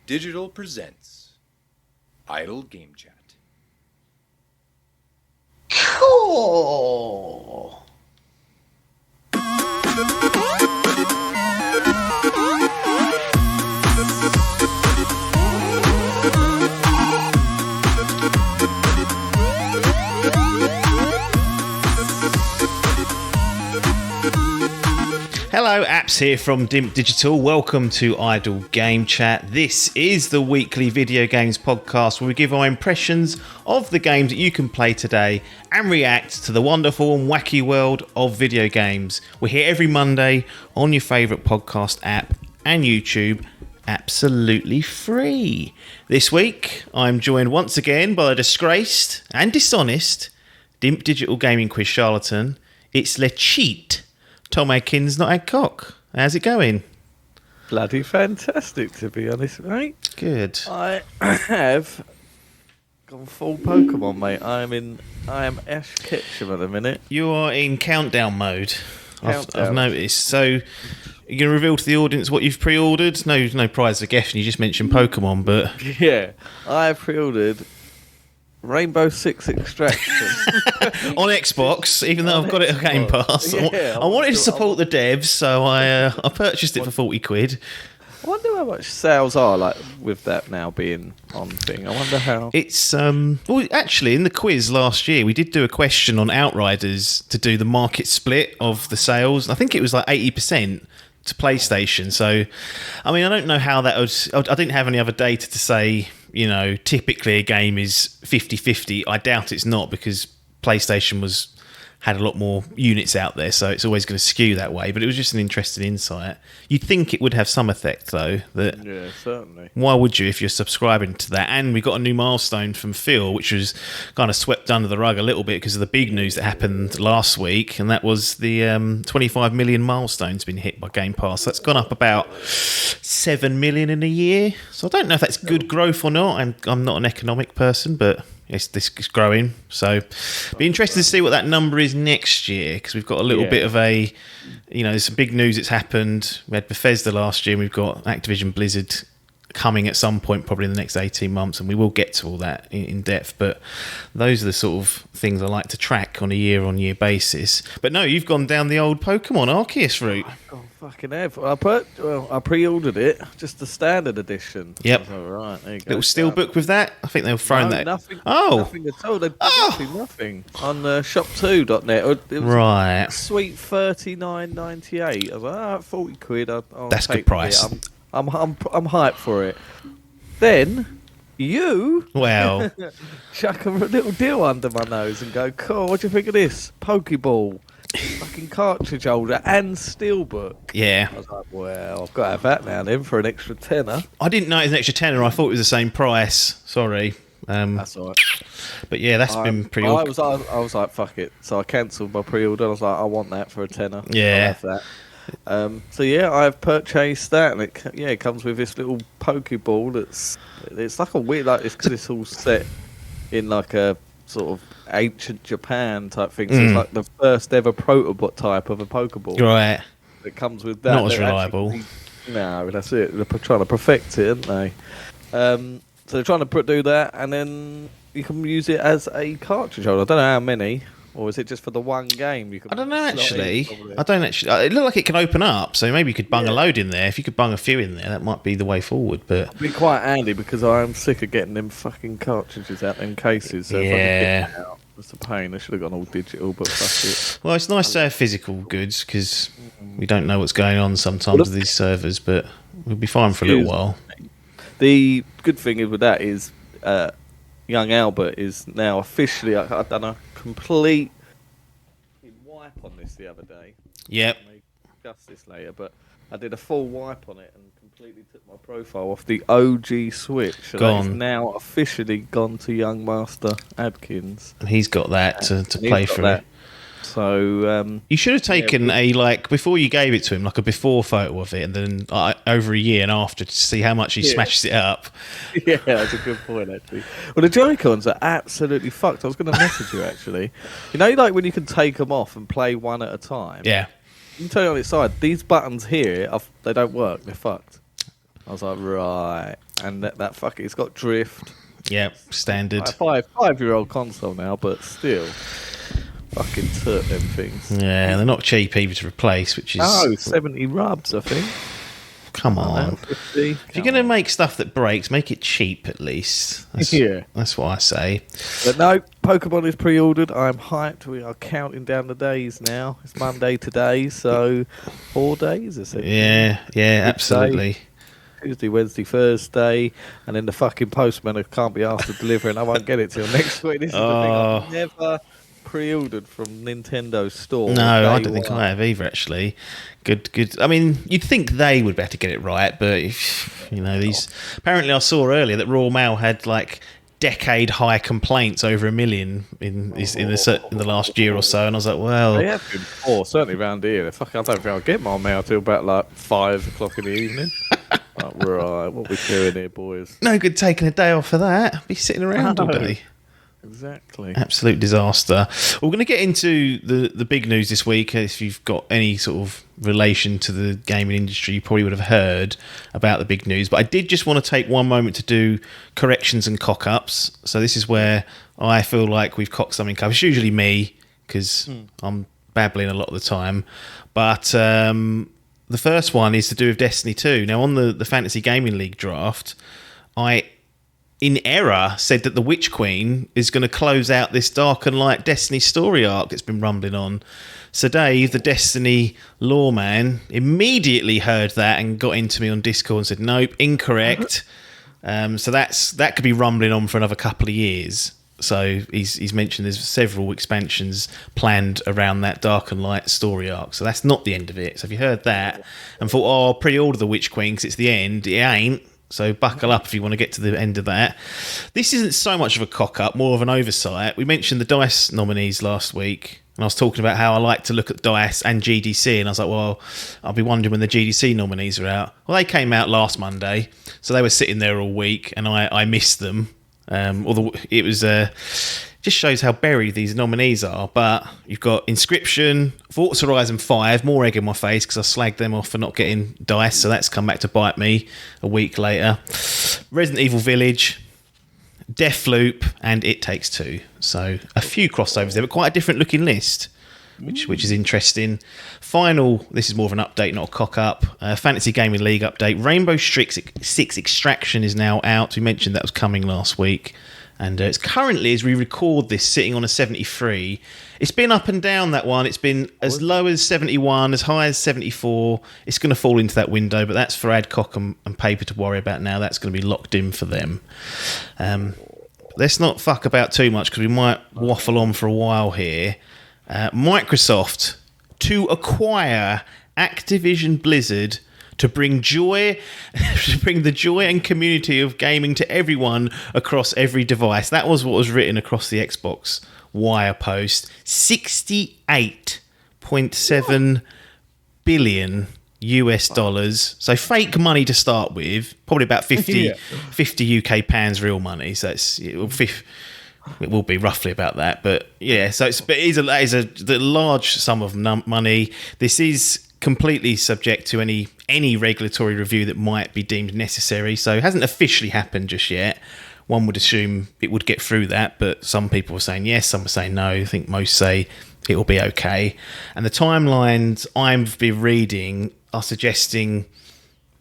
Digital presents Idle Game Chat. Cool. Hello, Apps here from Dimp Digital. Welcome to Idle Game Chat. This is the weekly video games podcast where we give our impressions of the games that you can play today and react to the wonderful and wacky world of video games. We're here every Monday on your favourite podcast app and YouTube, absolutely free. This week, I'm joined once again by the disgraced and dishonest Dimp Digital Gaming Quiz charlatan. It's Le Cheat. Tom Adkins, not Adcock. How's it going? Bloody fantastic, to be honest, mate. Good. I have gone full Pokemon, mate. I am Ash Ketchum at the minute. You are in countdown mode. Countdown. I've noticed. So you're going to reveal to the audience what you've pre-ordered? No prize for guessing. You just mentioned Pokemon, but Yeah, I have pre-ordered Rainbow Six Extraction. on Xbox, even though I've got it on Game Pass. Yeah, I wanted to support the devs, so I purchased it for £40. I wonder how much sales are like with that now being on thing. I wonder how. It's well, actually, in the quiz last year, we did do a question on Outriders to do the market split of the sales. I think it was like 80% to PlayStation. So, I mean, I don't know how that was. I didn't have any other data to say, you know, typically a game is 50-50. I doubt it's not, because PlayStation had a lot more units out there, so it's always going to skew that way. But it was just an interesting insight. You'd think it would have some effect, though. Yeah, certainly. Why would you if you're subscribing to that? And we got a new milestone from Phil, which was kind of swept under the rug a little bit because of the big news that happened last week, and that was the 25 million milestone's been hit by Game Pass. So that's gone up about 7 million in a year. So I don't know if that's good growth or not. I'm not an economic person, but this is growing. So be interested to see what that number is next year, because we've got a little bit of a, you know, there's some big news that's happened. We had Bethesda last year, and we've got Activision Blizzard coming at some point, probably in the next 18 months, and we will get to all that in depth. But those are the sort of things I like to track on a year-on-year basis. But no, you've gone down the old Pokemon Arceus route. Oh, fucking hell. I pre-ordered it, just the standard edition. Yep. All right, there you go. Little steelbook with that. I think they've thrown that. Nothing, Oh. nothing at all. They've nothing on shop2.net. It was Right. sweet $39.98. I was like, £40. I'll That's take good price. it. I'm hyped for it. Then you Well, chuck a little deal under my nose and go, cool, what do you think of this? Pokeball, fucking cartridge holder and steelbook. yeah. I was like, well, I've got to have that now then for an extra tenner. I didn't know it was an extra tenner. I thought it was the same price. Sorry. That's all right. But yeah, that's been pretty I awkward. was like, fuck it. So I cancelled my pre-order. I was like, I want that for a tenner. Yeah. I'll have that. So yeah, I've purchased that, and it comes with this little Pokeball. It's like a weird, like it's because it's all set in like a sort of ancient Japan type thing. So it's like the first ever prototype of a Pokeball. Right. It comes with that. Not as reliable. No, that's it. They're trying to perfect it, aren't they? So they're trying to do that, and then you can use it as a cartridge holder. I don't know how many. Or is it just for the one game? You can I don't know, actually. slot in, I don't actually. It looked like it can open up, so maybe you could bung a load in there. If you could bung a few in there, that might be the way forward. But It'd be quite handy because I'm sick of getting them fucking cartridges out in cases. So if I could get it out, it's a pain. I should have gone all digital, but fuck it. well, it's nice to have physical goods because we don't know what's going on sometimes with these servers. But we'll be fine for a little while. The good thing with that is young Albert is now officially, I've done a complete wipe on this the other day. Yep. I may discuss this later, but I did a full wipe on it and completely took my profile off the OG Switch. So Gone. it's now officially gone to young Master Adkins. And he's got that to play through. So you should have taken before you gave it to him, like a before photo of it, and then over a year and after to see how much he smashes it up. Yeah, that's a good point, actually. Well, the Joy-Cons are absolutely fucked. I was going to message you, actually. You know, like when you can take them off and play one at a time? Yeah. You can tell you on its side, these buttons here, they don't work. They're fucked. I was like, right. and that fuck it's got drift. Yeah, standard. Like 5-year-old console now, but still, fucking took them things. Yeah, they're not cheap either to replace, which is 70 rubs, I think. Come on. 50. If you're going to make stuff that breaks, make it cheap at least. That's what I say. But no, Pokemon is pre-ordered. I'm hyped. We are counting down the days now. It's Monday today, so 4 days, essentially. Yeah, absolutely. Tuesday, Wednesday, Thursday, and then the fucking postman can't be asked to deliver, and I won't get it till next week. This is the thing. I've never pre-ordered from Nintendo store. No, I don't think I have either, actually. Good. I mean, you'd think they would better get it right, but these. Apparently, I saw earlier that Royal Mail had like decade-high complaints over 1 million in the last year or so, and I was like, well, they have been before, certainly around here. I don't think I'll get my mail till about like 5 o'clock in the evening. Right, what we doing here, boys? No good taking a day off for that. Be sitting around all day. Exactly. Absolute disaster. We're going to get into the big news this week. If you've got any sort of relation to the gaming industry, you probably would have heard about the big news. But I did just want to take one moment to do corrections and cock-ups. So this is where I feel like we've cocked something up. It's usually me, because I'm babbling a lot of the time. But the first one is to do with Destiny 2. Now, on the Fantasy Gaming League draft, I, in error, said that the Witch Queen is going to close out this Dark and Light Destiny story arc that's been rumbling on. So Dave, the Destiny lawman, immediately heard that and got into me on Discord and said, nope, incorrect. So that could be rumbling on for another couple of years. So he's mentioned there's several expansions planned around that Dark and Light story arc. So that's not the end of it. So if you heard that and thought, I'll pre-order the Witch Queen because it's the end, it ain't. So buckle up if you want to get to the end of that. This isn't so much of a cock-up, more of an oversight. We mentioned the DICE nominees last week, and I was talking about how I like to look at DICE and GDC, and I was like, well, I'll be wondering when the GDC nominees are out. Well, they came out last Monday, so they were sitting there all week, and I missed them. Although it was just shows how buried these nominees are. But you've got Inscription, Forza Horizon 5, more egg in my face because I slagged them off for not getting DICE, so that's come back to bite me a week later. Resident Evil Village, Deathloop, and It Takes Two. So a few crossovers there, but quite a different looking list, which is interesting. Final, this is more of an update, not a cock-up. Fantasy Gaming League update. Rainbow Six Extraction is now out. We mentioned that was coming last week. And it's currently, as we record this, sitting on a 73. It's been up and down, that one. It's been as low as 71, as high as 74. It's going to fall into that window, but that's for Adcock and Paper to worry about now. That's going to be locked in for them. Let's not fuck about too much because we might waffle on for a while here. Microsoft to acquire Activision Blizzard to bring the joy and community of gaming to everyone across every device. That was what was written across the Xbox Wire post. $68.7 billion US dollars. So fake money to start with, probably about 50 UK pounds real money. So it will be roughly about that, but yeah. So it is a large sum of money. This is completely subject to any regulatory review that might be deemed necessary. So it hasn't officially happened just yet. One would assume it would get through that, but some people are saying yes, some are saying no. I think most say it will be okay. And the timelines I've been reading are suggesting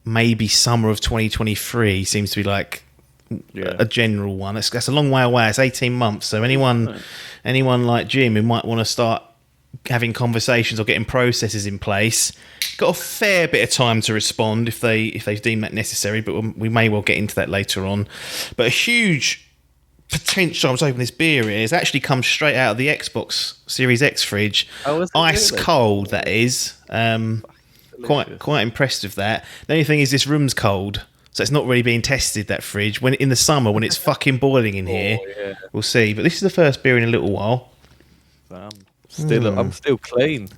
maybe summer of 2023 seems to be like a general one. That's a long way away. It's 18 months. So anyone like Jim who might want to start having conversations or getting processes in place, got a fair bit of time to respond if they deem that necessary, but we may well get into that later on. But a huge potential, I was hoping this beer here, has actually come straight out of the Xbox Series X fridge. Ice really? Cold, that is. Quite impressed with that. The only thing is this room's cold, so it's not really being tested, that fridge. When in the summer, when it's fucking boiling in here, we'll see. But this is the first beer in a little while. I'm still clean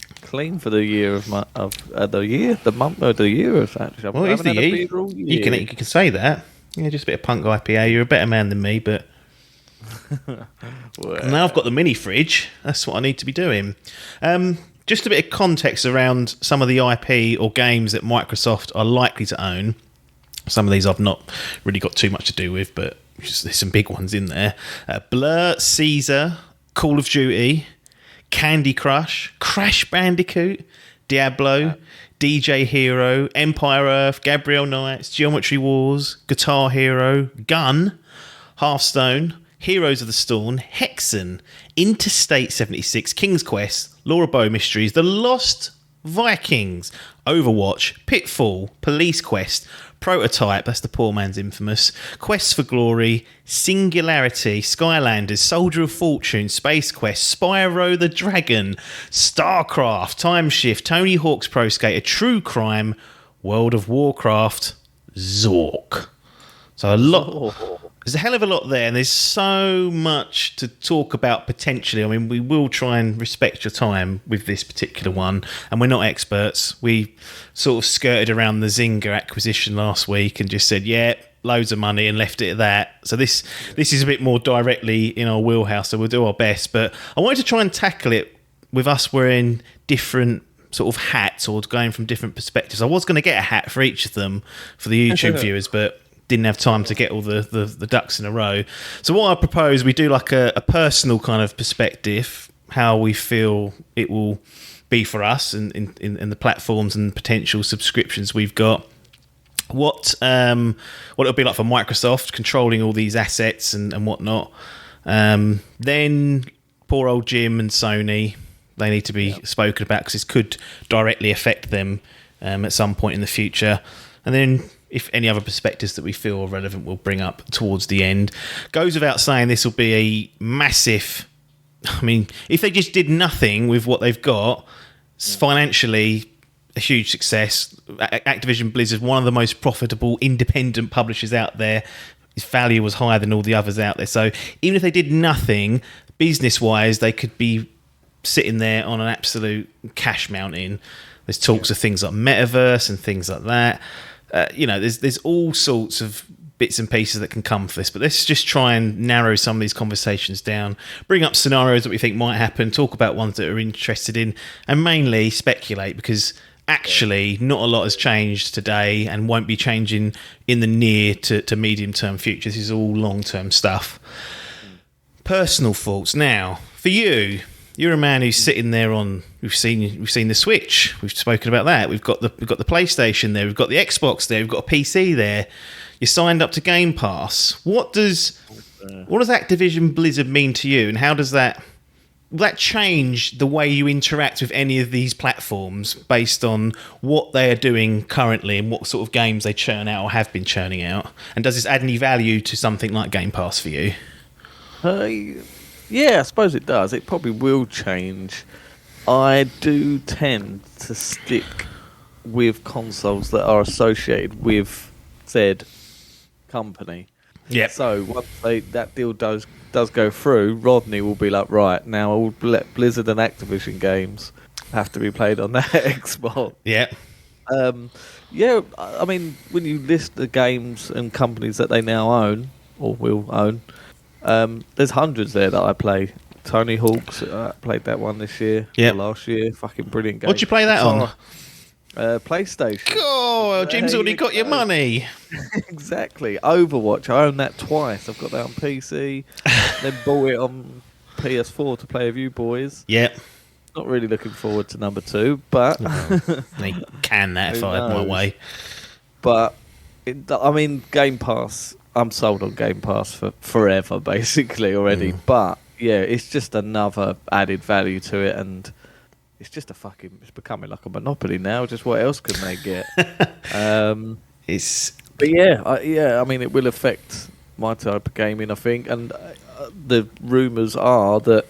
for the year of the month of the year. Actually, well, it's the year. You can say that. Yeah, just a bit of punk IPA. You're a better man than me, but now I've got the mini fridge. That's what I need to be doing. Just a bit of context around some of the IP or games that Microsoft are likely to own. Some of these I've not really got too much to do with, but there's some big ones in there. Blur, Caesar, Call of Duty, Candy Crush, Crash Bandicoot, Diablo, DJ Hero, Empire Earth, Gabriel Knights, Geometry Wars, Guitar Hero, Gun, Hearthstone, Heroes of the Storm, Hexen, Interstate 76, King's Quest, Laura Bow Mysteries, The Lost Vikings, Overwatch, Pitfall, Police Quest, Prototype, that's the poor man's Infamous, Quest for Glory, Singularity, Skylanders, Soldier of Fortune, Space Quest, Spyro the Dragon, StarCraft, Time Shift, Tony Hawk's Pro Skater, True Crime, World of Warcraft, Zork. So a lot. There's a hell of a lot there, and there's so much to talk about potentially. I mean, we will try and respect your time with this particular one, and we're not experts. We sort of skirted around the Zynga acquisition last week and just said, yeah, loads of money, and left it at that. So this is a bit more directly in our wheelhouse, so we'll do our best. But I wanted to try and tackle it with us wearing different sort of hats or going from different perspectives. I was going to get a hat for each of them for the YouTube viewers, but didn't have time to get all the ducks in a row. So what I propose, we do like a personal kind of perspective, how we feel it will be for us and in the platforms and potential subscriptions we've got. What it'll be like for Microsoft controlling all these assets and whatnot. Then poor old Jim and Sony, they need to be spoken about because this could directly affect them at some point in the future. And then if any other perspectives that we feel are relevant, we'll bring up towards the end. Goes without saying, this will be a massive... I mean, if they just did nothing with what they've got, it's financially a huge success. Activision Blizzard, one of the most profitable independent publishers out there. His value was higher than all the others out there. So even if they did nothing, business-wise, they could be sitting there on an absolute cash mountain. There's talks of things like metaverse and things like that. There's all sorts of bits and pieces that can come for this, but let's just try and narrow some of these conversations down, bring up scenarios that we think might happen, talk about ones that we're interested in, and mainly speculate, because actually not a lot has changed today and won't be changing in the near to medium term future. This is all long term stuff. Personal thoughts now for you. You're a man who's sitting there on. We've seen the Switch. We've spoken about that. We've got the PlayStation there. We've got the Xbox there. We've got a PC there. You're signed up to Game Pass. What does Activision Blizzard mean to you, and how does that will that change the way you interact with any of these platforms based on what they are doing currently and what sort of games they churn out or have been churning out? And does this add any value to something like Game Pass for you? Yeah, I suppose it does. It probably will change. I do tend to stick with consoles that are associated with said company. Yeah. So once that deal does go through, Rodney will be like, right, now all Blizzard and Activision games have to be played on that Xbox. Yeah. Yeah, I mean, when you list the games and companies that they now own, or will own, there's hundreds there that I play. Tony Hawk's, played that one this year, or last year. Fucking brilliant game. What'd you play that on? PlayStation. Oh, Jim's already got your money. Exactly. Overwatch, I own that twice. I've got that on PC, then bought it on PS4 to play with you boys. Yep. Not really looking forward to number 2, but... They can that if I had my way. But, I mean, Game Pass, I'm sold on Game Pass for forever, basically, already. But, yeah, it's just another added value to it, and it's just it's becoming like a monopoly now. Just what else can they get? But yeah, I mean, it will affect my type of gaming, I think, and the rumours are that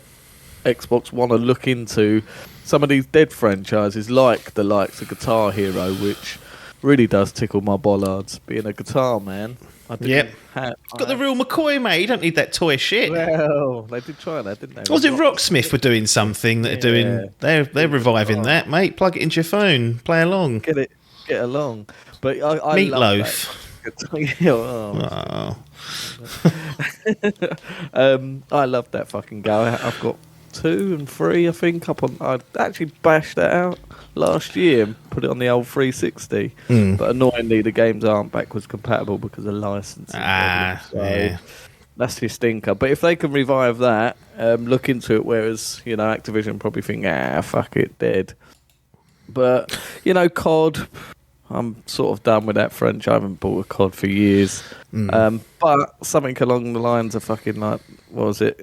Xbox want to look into some of these dead franchises, like the likes of Guitar Hero, which really does tickle my bollards. Being a guitar man, It's got the real McCoy, mate. You don't need that toy shit. Well, they did try that, didn't they? Was it Rocksmith were doing something that are doing? They're reviving that, mate. Plug it into your phone, play along. Get along. But I Meatloaf. I love that fucking go. I've got 2 and 3, I think. I actually bashed that out last year and put it on the old 360. But annoyingly, the games aren't backwards compatible because of licensing problems. So yeah. that's your stinker. But if they can revive that, look into it. Whereas, Activision probably think, fuck it, dead. But, COD, I'm sort of done with that French. I haven't bought a COD for years. But something along the lines of fucking like, what was it?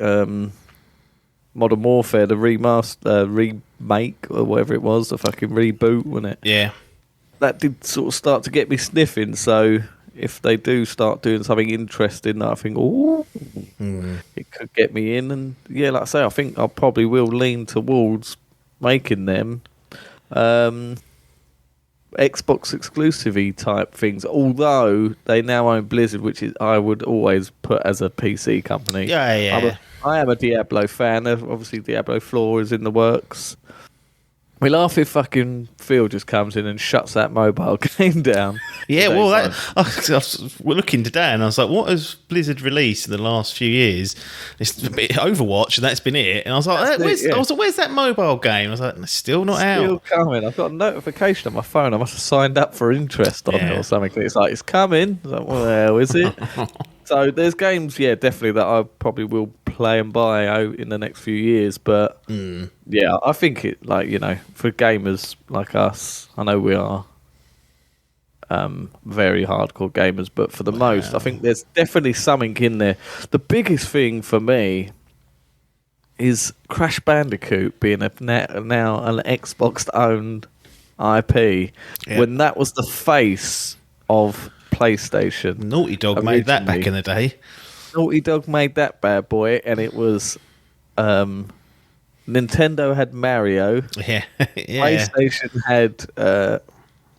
Modern Warfare, the remake or whatever it was, the fucking reboot, wasn't it? Yeah. That did sort of start to get me sniffing. So if they do start doing something interesting, I think, it could get me in. And yeah, like I say, I think I probably will lean towards making them Xbox exclusive-y type things. Although they now own Blizzard, which is I would always put as a PC company. Yeah. I am a Diablo fan. Obviously, Diablo 4 is in the works. We laugh if fucking Phil just comes in and shuts that mobile game down. Yeah, well, I was looking today and I was like, what has Blizzard released in the last few years? It's Overwatch, and that's been it. And I was like, where's that mobile game? I was like, it's still not out. Still coming. I've got a notification on my phone. I must have signed up for interest on it or something. It's like, it's coming. I was like, well, is it? So there's games, definitely that I probably will play and buy out in the next few years. But I think it, for gamers like us, I know we are very hardcore gamers, but for the most, I think there's definitely something in there. The biggest thing for me is Crash Bandicoot being now an Xbox-owned IP when that was the face of PlayStation. Naughty Dog made that back in the day. Naughty Dog made that bad boy, and it was Nintendo had Mario, PlayStation had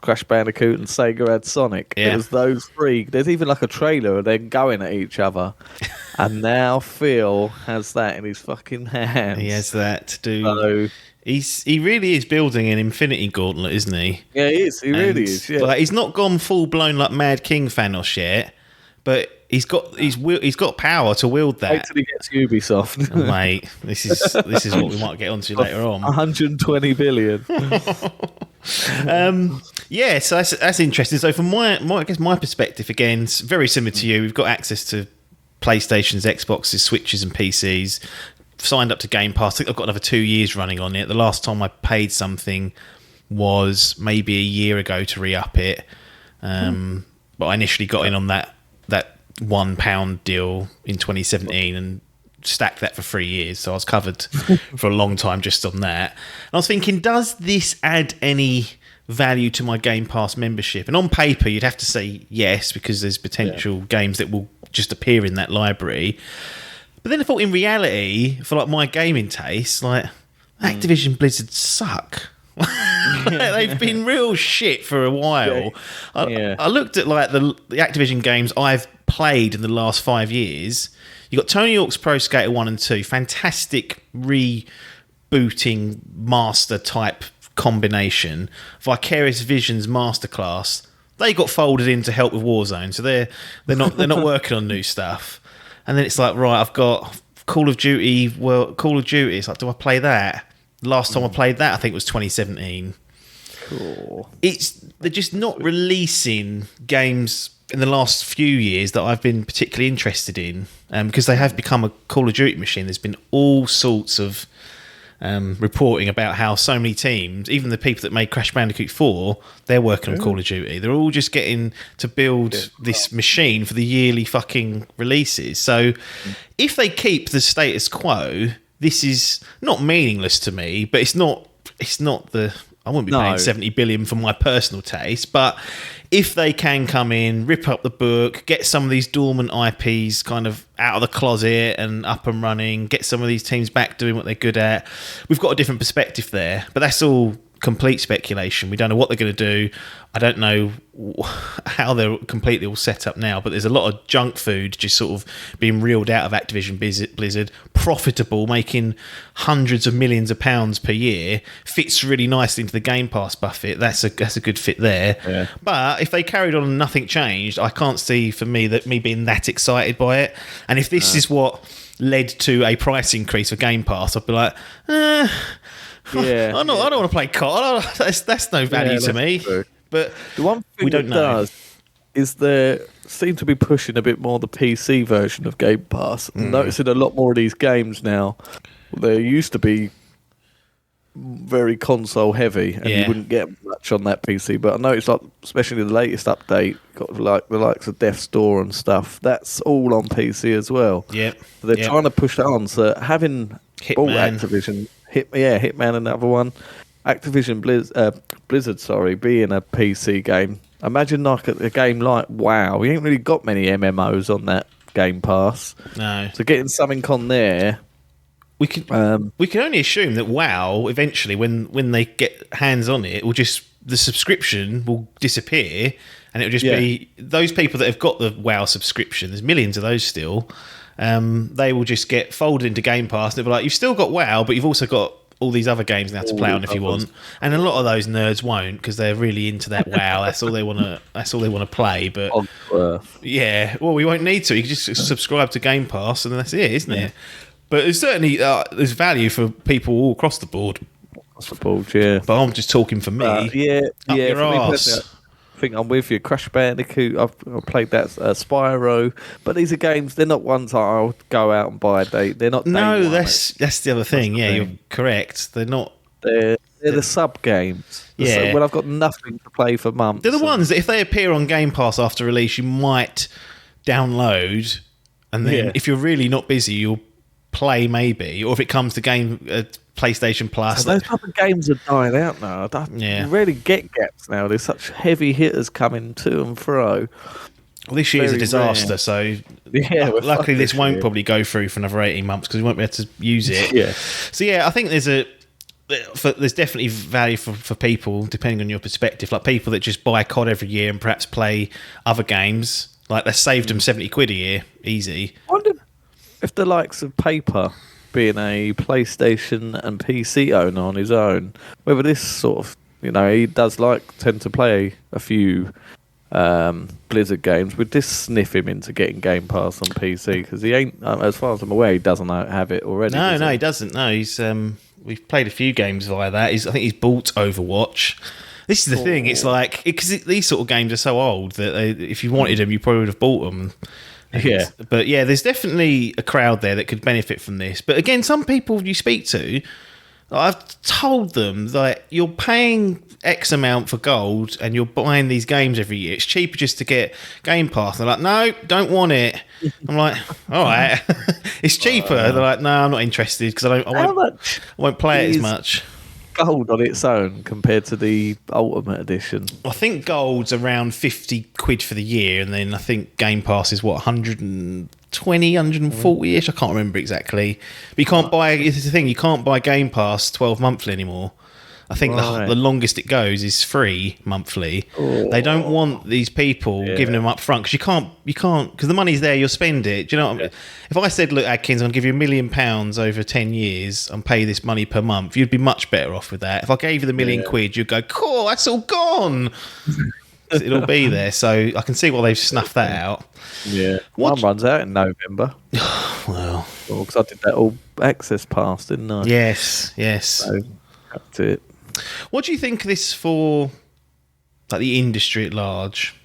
Crash Bandicoot, and Sega had Sonic. It was those three. There's even like a trailer of them going at each other, and now Phil has that in his fucking hands. He has that to do. He really is building an Infinity Gauntlet, isn't he? Yeah, he is. He really is. Yeah. Like, he's not gone full blown like Mad King Thanos yet, but he's got power to wield that. Wait till he gets Ubisoft, mate. This is what we might get onto later on. 120 billion. So that's interesting. So from my perspective, again, it's very similar to you. We've got access to PlayStations, Xboxes, Switches, and PCs. Signed up to Game Pass. I think I've got another 2 years running on it. The last time I paid something was maybe a year ago to re-up it. But I initially got in on that £1 deal in 2017 and stacked that for 3 years. So I was covered for a long time just on that. And I was thinking, does this add any value to my Game Pass membership? And on paper, you'd have to say yes, because there's potential games that will just appear in that library. But then I thought, in reality, for like my gaming taste, like Activision Blizzard suck. They've been real shit for a while. I looked at like the Activision games I've played in the last 5 years. You got Tony Hawk's Pro Skater 1 and 2, fantastic rebooting master type combination. Vicarious Visions Masterclass, they got folded in to help with Warzone, so they're not working on new stuff. And then it's like, right, I've got Call of Duty. It's like, do I play that? The last time I played that, I think, was 2017. Cool. They're just not releasing games in the last few years that I've been particularly interested in, because they have become a Call of Duty machine. There's been all sorts of reporting about how so many teams, even the people that made Crash Bandicoot 4, they're working on Call of Duty. They're all just getting to build this machine for the yearly fucking releases. So if they keep the status quo, this is not meaningless to me, but it's not I wouldn't be paying 70 billion for my personal taste, but if they can come in, rip up the book, get some of these dormant IPs kind of out of the closet and up and running, get some of these teams back doing what they're good at, we've got a different perspective there. But that's all complete speculation. We don't know what they're going to do. I don't know how they're completely all set up now, but there's a lot of junk food just sort of being reeled out of Activision Blizzard, profitable, making hundreds of millions of pounds per year, fits really nicely into the Game Pass buffet. That's a good fit there. Yeah. But if they carried on and nothing changed, I can't see for me being that excited by it. And if this is what led to a price increase for Game Pass, I'd be like, Yeah, I don't want to play COD. That's no value to me. True. But the one thing we don't it know. does is they seem to be pushing a bit more the PC version of Game Pass. I'm noticing a lot more of these games now. They used to be very console heavy, and you wouldn't get much on that PC. But I noticed, like, especially the latest update, got like the likes of Death's Door and stuff. That's all on PC as well. Yep. So they're trying to push that on. So having bought Hitman. Activision, Hitman, another one. Activision Blizzard, being a PC game. Imagine like a game like WoW. You ain't really got many MMOs on that Game Pass. No. So getting something on there, We can only assume that WoW eventually, when they get hands on it, will just the subscription will disappear, and it'll just be those people that have got the WoW subscription. There's millions of those still. They will just get folded into Game Pass, and they'll be like, you've still got WoW, but you've also got all these other games now to play on if you want. And a lot of those nerds won't, because they're really into that WoW. That's all they want to play. But yeah, well, we won't need to. You can just subscribe to Game Pass, and that's it, isn't it? But there's certainly there's value for people all across the board. Yeah. But I'm just talking for me. Up your for me arse. personally, I think I'm with you. Crash Bandicoot, I've played that. Spyro, but these are games. They're not ones I'll go out and buy. They're not. No, that's the other thing. Yeah, you're correct. They're not. They're the sub games. Yeah. When I've got nothing to play for months. They're the ones that if they appear on Game Pass after release, you might download, and then if you're really not busy, you'll play maybe, or if it comes to PlayStation Plus. So those type of games are dying out now. You rarely get gaps now. There's such heavy hitters coming to and fro. Well, this year's a disaster, rare. so luckily this won't probably go through for another 18 months because we won't be able to use it. So I think there's definitely value for people, depending on your perspective, like people that just buy COD every year and perhaps play other games. Like, they saved them 70 quid a year, easy. I wonder if the likes of Paper, being a PlayStation and PC owner on his own, whether this sort of, he does tend to play a few Blizzard games, would this sniff him into getting Game Pass on PC? Because he ain't, as far as I'm aware, he doesn't have it already. No, he doesn't. No, he's we've played a few games via that. I think he's bought Overwatch. This is the thing. It's like, because these sort of games are so old that if you wanted them, you probably would have bought them. Yeah. But there's definitely a crowd there that could benefit from this. But again, some people you speak to, I've told them that you're paying X amount for gold and you're buying these games every year. It's cheaper just to get Game Pass. They're like, no, don't want it. I'm like, all right. It's cheaper. They're like, no, I'm not interested because I won't play it as much. Gold on its own compared to the Ultimate Edition? I think gold's around 50 quid for the year, and then I think Game Pass is 120, 140-ish. I can't remember exactly. But you can't buy, it's the thing, you can't buy Game Pass 12 monthly anymore. I think the longest it goes is free monthly. They don't want these people giving them up front because you can't because the money's there. You'll spend it. Do you know what I mean? If I said, look, Adkins, I'm going to give you £1 million over 10 years and pay this money per month, you'd be much better off with that. If I gave you the £1 million, you'd go, cool, that's all gone. It'll be there. So I can see why they've snuffed that out. Yeah. One runs out in November. Well, because I did that all access pass, didn't I? Yes. So that's it. What do you think of this for, like, the industry at large?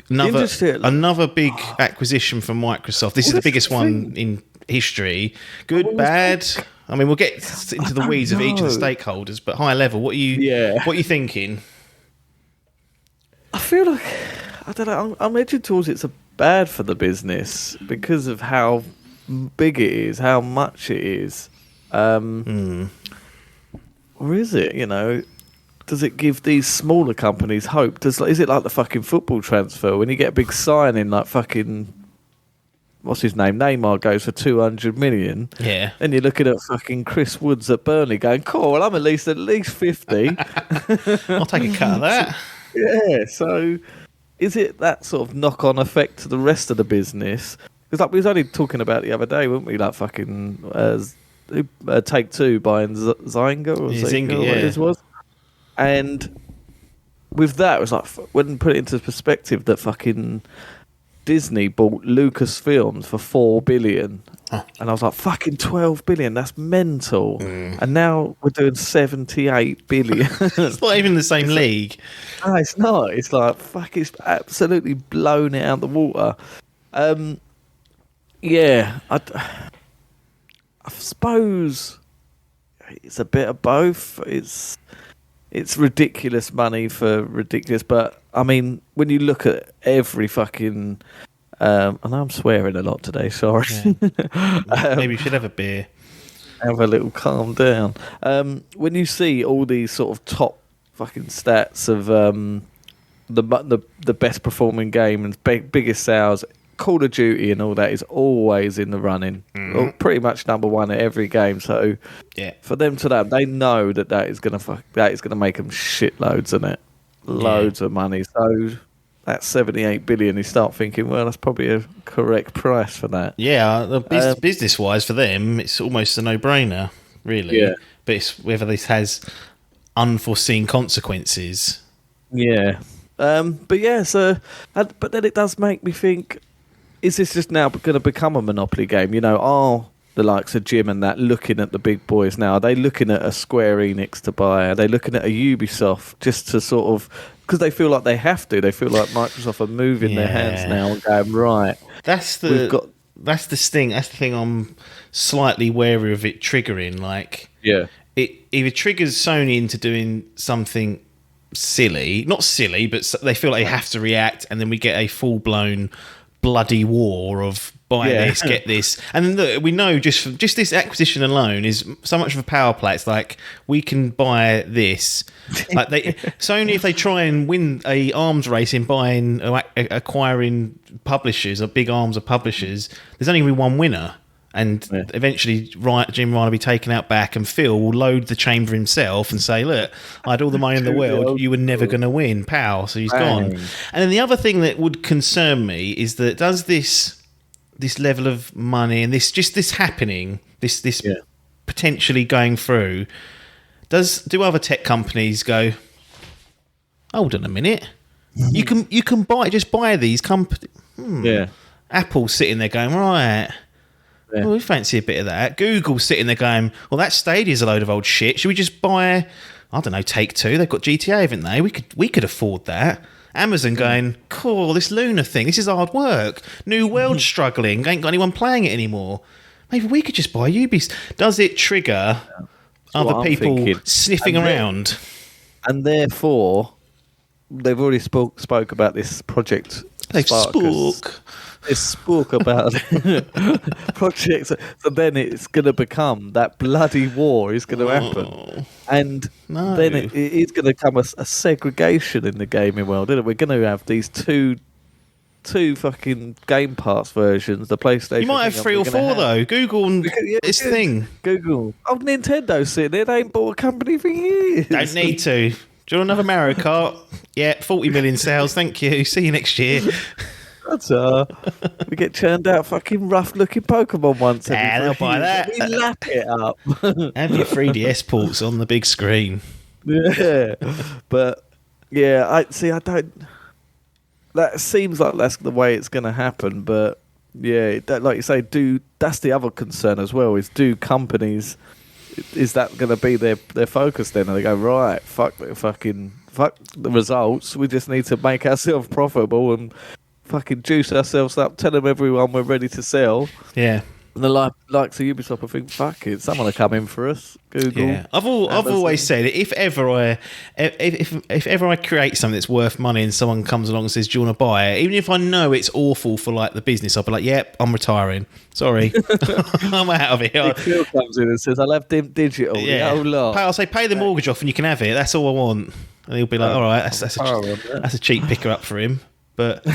Another big acquisition from Microsoft. This is the biggest one in history. Good, bad. I mean, we'll get into the weeds of each of the stakeholders, but high level, what are you thinking? I feel like, I don't know, I'm edging towards it's a bad for the business because of how big it is, how much it is. Or is it, does it give these smaller companies hope? Is it like the fucking football transfer when you get a big signing like fucking what's his name, Neymar goes for 200 million. Yeah. Then you're looking at fucking Chris Woods at Burnley going, cool, well, I'm at least 50. I'll take a cut of that. Yeah, so is it that sort of knock-on effect to the rest of the business? Because like we was only talking about the other day, weren't we? Like fucking Take-Two buying Zynga or Zynga, yeah. what it was. And with that, it was like, when put it into perspective that fucking Disney bought Lucasfilms for 4 billion. Huh. And I was like, fucking 12 billion, that's mental. And now we're doing 78 billion. It's not even the same league. No, it's not. It's like, fuck, it's absolutely blown it out the water. Yeah, I suppose it's a bit of both. It's ridiculous money for ridiculous, but I mean, when you look at every fucking, I know I'm swearing a lot today. Sorry. Yeah. Maybe you should have a beer. Have a little calm down. When you see all these sort of top fucking stats of the best performing game and biggest sales, Call of Duty and all that is always in the running, or pretty much number one at every game. So Yeah. for them to they know that is gonna make them shitloads in it, loads of money. So that 78 billion, you start thinking, well, that's probably a correct price for that. Yeah, business-wise for them, it's almost a no-brainer, really. Yeah. But it's whether this has unforeseen consequences. Yeah. But yeah, so but then it does make me think, is this just now going to become a Monopoly game? You know, are the likes of Jim and that looking at the big boys now? Are they looking at a Square Enix to buy? Are they looking at a Ubisoft just to sort of, because they feel like they have to? They feel like Microsoft are moving their hands now and going, right. That's the thing I'm slightly wary of it triggering. Like, Yeah. If it triggers Sony into doing something silly, not silly, but they feel like they have to react, and then we get a full-blown bloody war of buy this, get this, and then look, we know just this acquisition alone is so much of a power play. It's like, we can buy this. Like Sony, if they try and win a arms race in acquiring publishers or big arms of publishers, there's only going to be one winner. And eventually Jim Ryan will be taken out back, and Phil will load the chamber himself and say, look, I had all the money in the world, you were never going to win, pal, so he's gone. And then the other thing that would concern me is that does this level of money and this happening, this potentially going through, do other tech companies go, hold on a minute, you can buy these companies? Apple's sitting there going, right, yeah. Well, we fancy a bit of that. Google's sitting there going, well, that Stadia's a load of old shit. Should we just buy, I don't know, Take-Two? They've got GTA, haven't they? We could afford that. Amazon going, cool, this Luna thing, this is hard work. New World struggling, ain't got anyone playing it anymore. Maybe we could just buy Ubisoft. Does it trigger other people sniffing around? And therefore, they've already spoke about this project. They've spoke about projects, so then it's going to become that bloody war is going to happen, and then it is going to come a segregation in the gaming world, isn't it? We're going to have these two fucking Game Pass versions. The PlayStation. You might have 3 or 4 though. Google and its thing. Google. Oh, Nintendo's sitting there. They ain't bought a company for years. Don't need to. Do you want another Mario Kart? Yeah, 40 million sales. Thank you. See you next year. That's we get churned out fucking rough looking Pokemon once. Yeah, they'll buy that. We lap it up. Have your 3DS ports on the big screen. Yeah, but yeah, I don't. That seems like that's the way it's going to happen, but yeah, like you say, that's the other concern as well. Is do companies? Is that going to be their focus then? And they go, right, fuck the results. We just need to make ourselves profitable and fucking juice ourselves up. Tell them everyone we're ready to sell. Yeah. And the likes of Ubisoft, I think, fuck it, someone will come in for us. Google. Yeah. I've always said, if ever I create something that's worth money and someone comes along and says, do you want to buy it? Even if I know it's awful for like the business, I'll be like, yep, I'm retiring. Sorry. I'm out of it. Phil comes in and says, I'll have Dimp Digital. Yeah. I'll say, pay the mortgage off and you can have it. That's all I want. And he'll be like, all right, that's a cheap picker up for him. But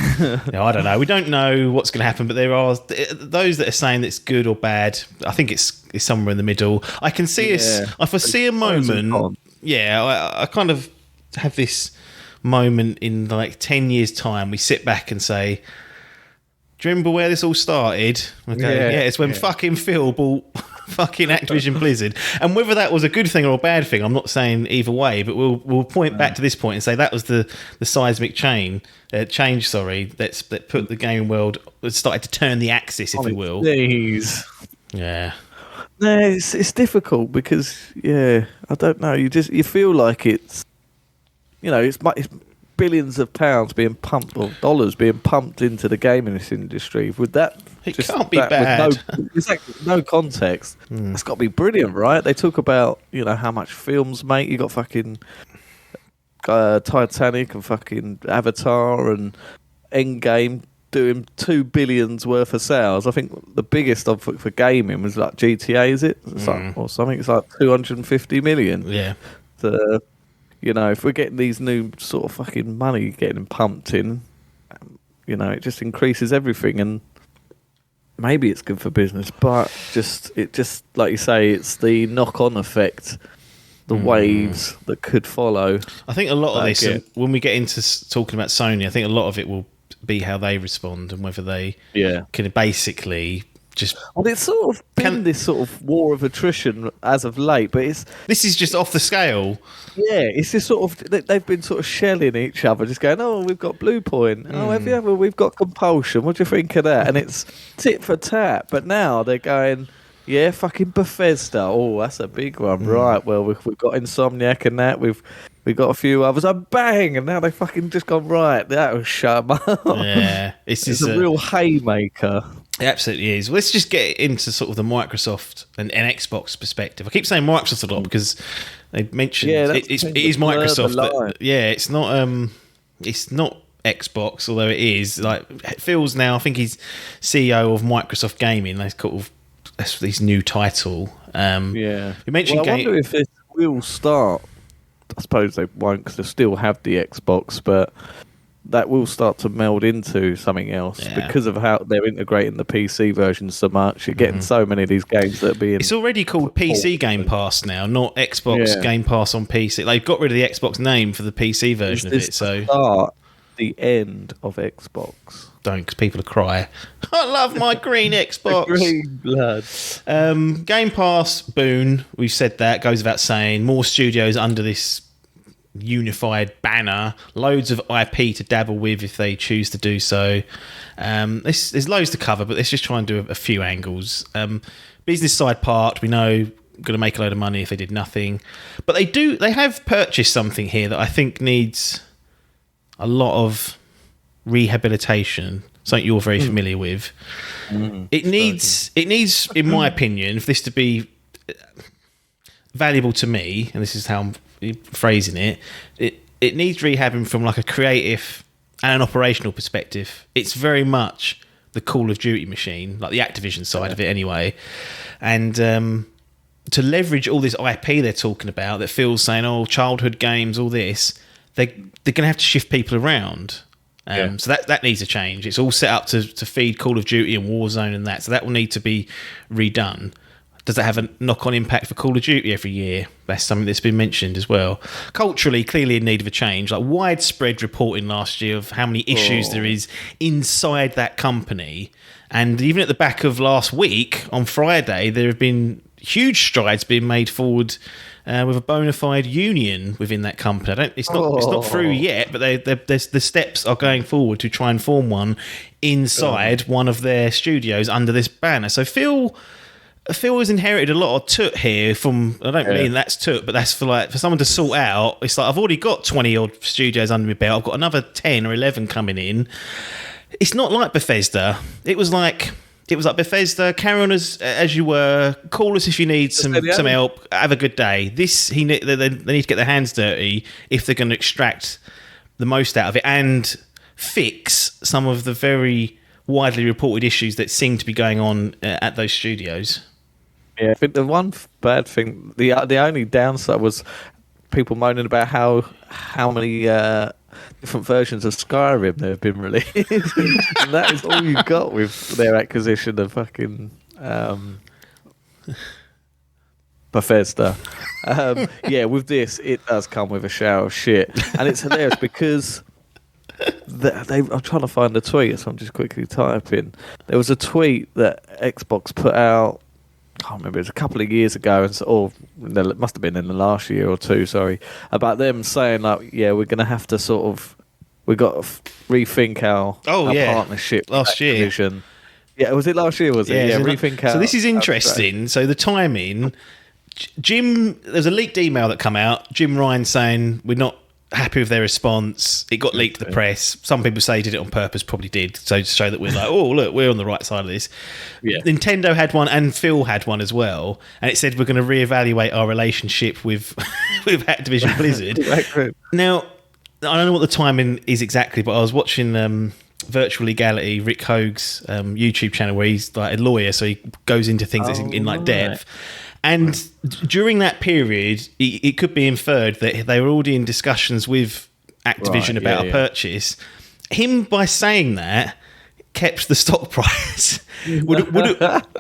I don't know. We don't know what's going to happen. But there are those that are saying that it's good or bad. I think it's somewhere in the middle. I can see I foresee a moment. Yeah, I kind of have this moment in like 10 years' time. We sit back and say, do you remember where this all started? Okay, yeah, it's when fucking Phil bought fucking Activision Blizzard. And whether that was a good thing or a bad thing, I'm not saying either way, but we'll point back to this point and say that was the seismic change, that put the gaming world, started to turn the axis, if you will. Please. Yeah. No, it's difficult because, I don't know. You feel like it's, it's billions of pounds being pumped, or dollars being pumped into the gaming industry. Would that can't be bad? No context. It's got to be brilliant, right? They talk about how much films make. You got fucking Titanic and fucking Avatar and Endgame doing 2 billions worth of sales. I think the biggest for gaming was like GTA, is it? It's like, or something. It's like 250 million. Yeah. If we're getting these new sort of fucking money getting pumped in, it just increases everything, and maybe it's good for business, but it just like you say, it's the knock-on effect, the waves that could follow. I think a lot of this, when we get into talking about Sony, I think a lot of it will be how they respond and whether they can basically just... Well, it's sort of been this sort of war of attrition as of late, but this is just off the scale. Yeah, it's just sort of... They've been sort of shelling each other, just going, oh, we've got Blue Point. Oh, have you ever... We've got Compulsion. What do you think of that? And it's tit for tat. But now they're going, yeah, fucking Bethesda. Oh, that's a big one. Right, well, we've got Insomniac and that. We've got a few others. And bang! And now they fucking just gone, right, that will shut them up. Yeah. It's a real haymaker. It absolutely is. Let's just get into sort of the Microsoft and Xbox perspective. I keep saying Microsoft a lot because they mentioned it is Microsoft. It's not Xbox, although it is. Like Phil's now, I think he's CEO of Microsoft Gaming. That's his new title. You mentioned. I wonder if this will start. I suppose they won't because they still have the Xbox, but that will start to meld into something else because of how they're integrating the PC version so much. You're getting so many of these games that are being... It's already called PC Game Pass now, not Xbox Game Pass on PC. They've got rid of the Xbox name for the PC version of it. So the end of Xbox. Don't, because people will cry. I love my green Xbox. Green blood. Game Pass, boon. We've said that. Goes without saying. More studios under this unified banner, loads of IP to dabble with if they choose to do so. There's loads to cover, but let's just try and do a few angles. Business side part, we know, going to make a load of money if they did nothing, but they have purchased something here that I think needs a lot of rehabilitation, something you're very familiar with. It needs, in my opinion, for this to be valuable to me, and this is how I'm phrasing it needs rehabbing from like a creative and an operational perspective. It's very much the Call of Duty machine, like the Activision side of it anyway, and to leverage all this IP they're talking about that Phil's saying, oh, childhood games, all this, they're going to have to shift people around. So that needs a change. It's all set up to feed Call of Duty and Warzone and that, so that will need to be redone. Does that have a knock-on impact for Call of Duty every year? That's something that's been mentioned as well. Culturally, clearly in need of a change. Like widespread reporting last year of how many issues there is inside that company. And even at the back of last week, on Friday, there have been huge strides being made forward with a bona fide union within that company. It's not through yet, but the steps are going forward to try and form one inside one of their studios under this banner. So Phil has inherited a lot of toot here from, I don't mean that's toot, but that's for someone to sort out. It's like, I've already got 20 odd studios under my belt. I've got another 10 or 11 coming in. It's not like Bethesda. It was like Bethesda, carry on as you were, call us if you need some help, have a good day. They need to get their hands dirty if they're going to extract the most out of it and fix some of the very widely reported issues that seem to be going on at those studios. Yeah, I think the one bad thing, the only downside was people moaning about how many different versions of Skyrim that have been released, and that is all you got with their acquisition of fucking Bethesda. Yeah, with this, it does come with a shower of shit, and it's hilarious because I'm trying to find the tweet, so I'm just quickly typing. There was a tweet that Xbox put out. I can't remember. It was a couple of years ago, it must have been in the last year or two. Sorry, about them saying like, yeah, we're going to have to we've got to rethink our partnership last year. Activision. Yeah, was it last year? Was it? Yeah, rethink our. So this is interesting. So the timing, Jim. There's a leaked email that come out. Jim Ryan saying we're not happy with their response. It got leaked to the press. Some people say he did it on purpose, probably did, so to show that we're like, oh look, we're on the right side of this. Yeah. Nintendo had one and Phil had one as well, and it said we're going to reevaluate our relationship with with Activision Blizzard. Now, I don't know what the timing is exactly, but I was watching Virtual Legality, Rick Hoag's YouTube channel, where he's like a lawyer, so he goes into things in like depth. And during that period, it could be inferred that they were already in discussions with Activision about a purchase. Him, by saying that, kept the stock price. would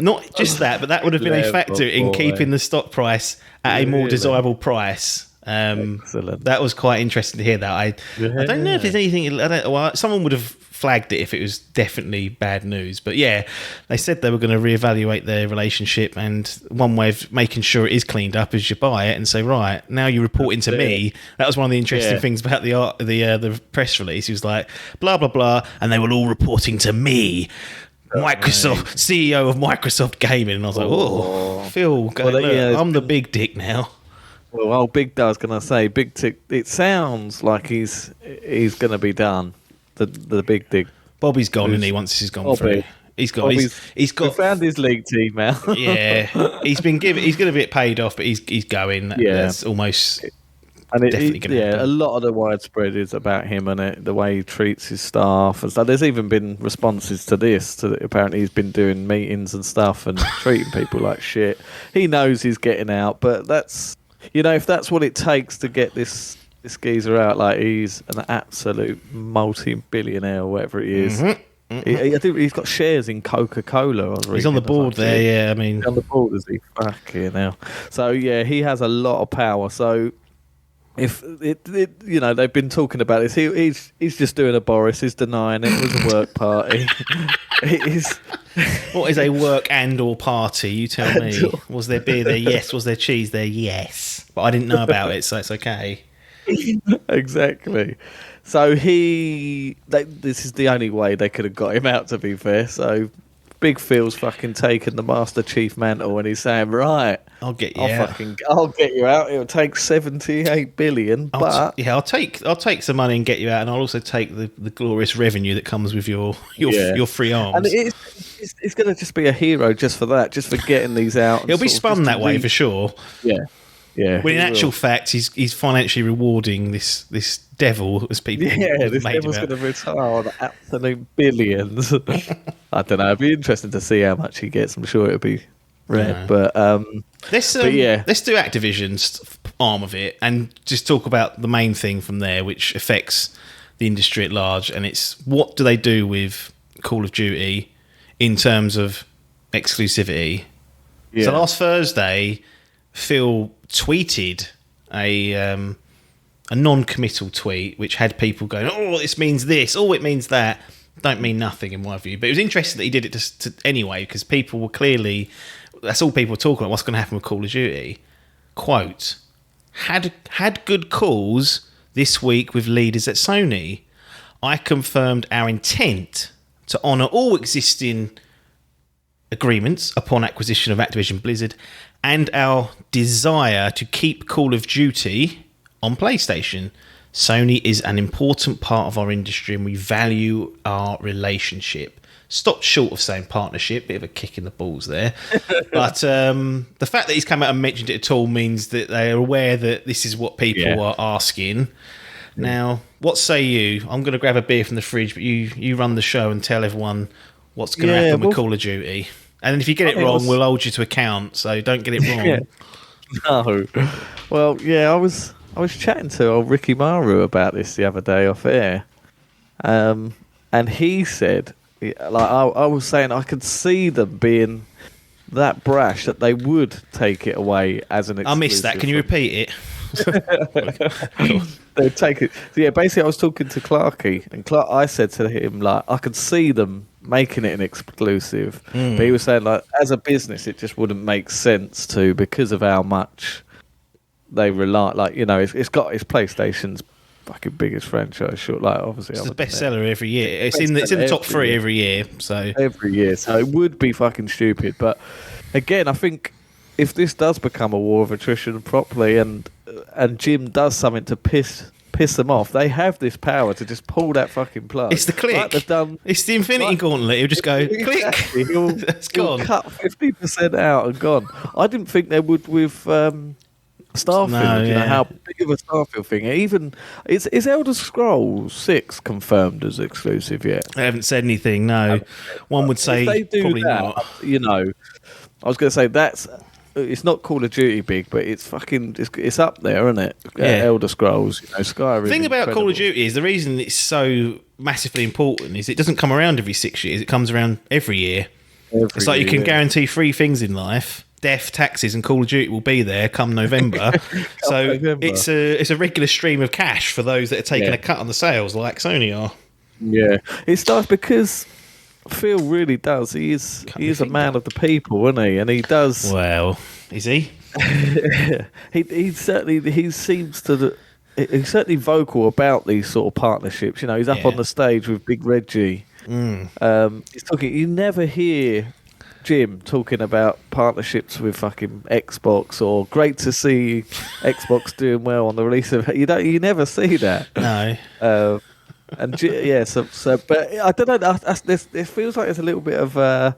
not just that, but that would have been a factor in keeping the stock price at a more desirable price. Excellent. That was quite interesting to hear that. I don't know if there's anything. Someone would have flagged it if it was definitely bad news, but yeah, they said they were going to reevaluate their relationship, and one way of making sure it is cleaned up is you buy it and say, right, now you're reporting to me. That was one of the interesting things about the press release. He was like, blah blah blah, and they were all reporting to me, Microsoft CEO of Microsoft Gaming, and I was like, oh, Phil, I'm the big dick now. Well, Big Dog's going to say, Big Tick. It sounds like he's going to be done. The big dig. Bobby's gone, and once this has gone through, he's got. He's got. Found his leaked email. Yeah, he's going to be paid off, but he's going. Yeah, that's almost. And definitely going to happen. A lot of the widespread is about him and the way he treats his staff and stuff. There's even been responses to this. Apparently, he's been doing meetings and stuff and treating people like shit. He knows he's getting out, but that's if that's what it takes to get this geezer out, like he's an absolute multi-billionaire or whatever he is. Mm-hmm. I think he's got shares in Coca-Cola. He's on the board there, yeah. I mean, he's on the board, is he? Fucking hell. So yeah, he has a lot of power. So if they've been talking about this, he's just doing a Boris. He's denying it. It was a work party. What is a work and/or party? You tell me. Was there beer there? Yes. Was there cheese there? Yes. But I didn't know about it, so it's okay. Exactly. So this is the only way they could have got him out, to be fair. So Big Phil's fucking taken the Master Chief mantle and he's saying, right, I'll get you out. I'll get you out. It'll take 78 billion, I'll take some money and get you out, and I'll also take the glorious revenue that comes with your free arms. And it's going to just be a hero just for that, just for getting these out. It'll be spun that way for sure. Yeah. Yeah, when in actual fact, he's financially rewarding this devil, as people. Yeah, this devil's going to retire on absolute billions. I don't know. It'd be interesting to see how much he gets. I'm sure it'll be red, but let's do Activision's arm of it and just talk about the main thing from there, which affects the industry at large, and it's what do they do with Call of Duty in terms of exclusivity. Yeah. So last Thursday, Phil tweeted a non-committal tweet which had people going, oh, this means this, oh, it means that. Don't mean nothing in my view, but it was interesting that he did it to anyway, because people were clearly, that's all people were talking about, what's going to happen with Call of Duty. Quote, had good calls this week with leaders at Sony. I confirmed our intent to honour all existing agreements upon acquisition of Activision Blizzard and our desire to keep Call of Duty on PlayStation. Sony is an important part of our industry and we value our relationship. Stopped short of saying partnership, bit of a kick in the balls there. But the fact that he's come out and mentioned it at all means that they are aware that this is what people are asking. Now, what say you? I'm going to grab a beer from the fridge, but you run the show and tell everyone what's going to happen with Call of Duty. And if you get it wrong, we'll hold you to account, so don't get it wrong. No. Well, yeah, I was I was chatting to old Ricky Maru about this the other day off air, and he said, like I was saying, I could see them being that brash that they would take it away as an exclusive. I missed that. Can you repeat it? They take it. So yeah, basically, I was talking to Clarky, and I said to him, like, I could see them making it an exclusive, but he was saying, like, as a business, it just wouldn't make sense to, because of how much they rely. Like, you know, it's PlayStation's fucking biggest franchise. Sure, like, obviously, it's the bestseller every year. It's in the top 3 every year. So every year, so it would be fucking stupid. But again, I think if this does become a war of attrition properly, and Jim does something to piss them off, they have this power to just pull that fucking plug. It's the click. Like they've done, it's the Infinity Gauntlet. He'll just go click. It's he'll gone. cut 50% out and gone. I didn't think they would with Starfield. No, You know yeah. how big of a Starfield thing. Even is Elder Scrolls 6 confirmed as exclusive yet? I haven't said anything. No, one would say If they do probably that, not. You know, I was going to say it's not Call of Duty big, but it's fucking it's up there, isn't it? Yeah. Elder Scrolls, you know, Skyrim. The thing about incredible. Call of Duty is the reason it's so massively important is it doesn't come around every 6 years. It comes around every year. It's like you can guarantee 3 things in life: death, taxes, and Call of Duty will be there come November. So November. it's a regular stream of cash for those that are taking a cut on the sales, like Sony are. Yeah, it's nice because Phil really does. He is a man of the people, isn't he? And he does. Well, is he? He's certainly vocal about these sort of partnerships. You know, he's up Yeah. on the stage with Big Reggie. He's talking. You never hear Jim talking about partnerships with fucking Xbox or great to see Xbox doing well on the release of. You never see that. No. And but I don't know. It feels like there's a little bit of a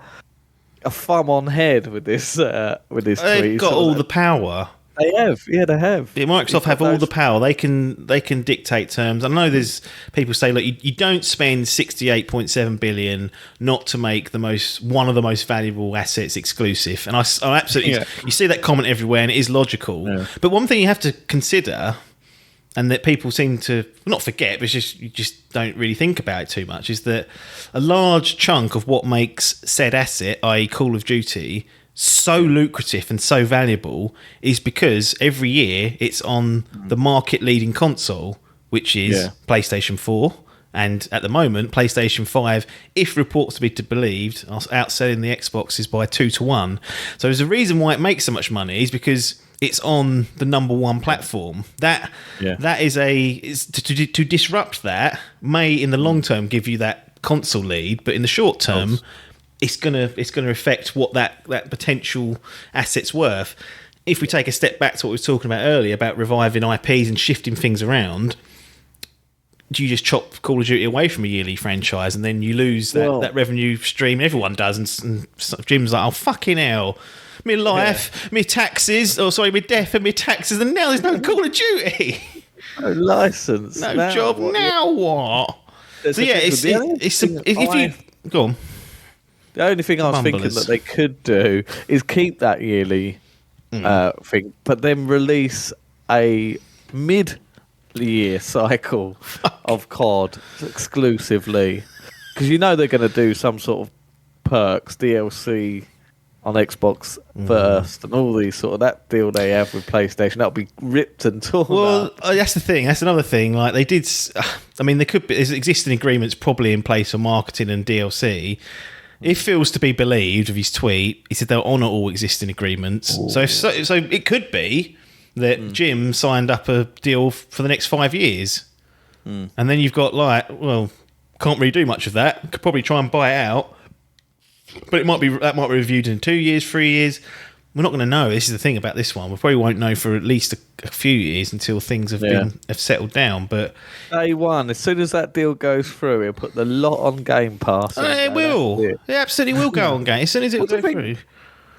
thumb on head with this. Tweet. They've got all the power. They have. Yeah, they have. Yeah, Microsoft have all the power. They can dictate terms. I know there's people say, look, you don't spend 68.7 billion not to make one of the most valuable assets exclusive. And I absolutely, you see that comment everywhere, and it is logical. Yeah. But one thing you have to consider, and that people seem to not forget, but you just don't really think about it too much, is that a large chunk of what makes said asset, i.e. Call of Duty, so lucrative and so valuable is because every year it's on the market-leading console, which is PlayStation 4. And at the moment, PlayStation 5, if reports to be believed, are outselling the Xboxes by 2-1. So there's a reason why it makes so much money is because it's on the number one platform. That is to disrupt that may in the long term give you that console lead, but in the short term, it's gonna affect what that potential asset's worth. If we take a step back to what we were talking about earlier about reviving IPs and shifting things around, do you just chop Call of Duty away from a yearly franchise and then you lose that revenue stream? Everyone does, and Jim's like, oh fucking hell. Me life, me taxes, me death and me taxes, and now there's no Call of Duty. No license. No job, now what? So yeah, if you... Go on. The only thing I was thinking that they could do is keep that yearly thing, but then release a mid-year cycle of COD exclusively. Because you know they're going to do some sort of perks, DLC on Xbox first, and all these sort of that deal they have with PlayStation that'll be ripped and torn. Well, that's the thing. That's another thing. Like they did. I mean, there's existing agreements probably in place for marketing and DLC. If Phil's to be believed of his tweet, he said they'll honour all existing agreements. So it could be that Jim signed up a deal for the next 5 years, and then you've got can't really do much of that. Could probably try and buy it out. But that might be reviewed in 2 years, 3 years. We're not going to know. This is the thing about this one. We probably won't know for at least a few years until things have settled down. But day one, as soon as that deal goes through, he'll put the lot on Game Pass. It will. It absolutely will go on Game as soon as it will go through.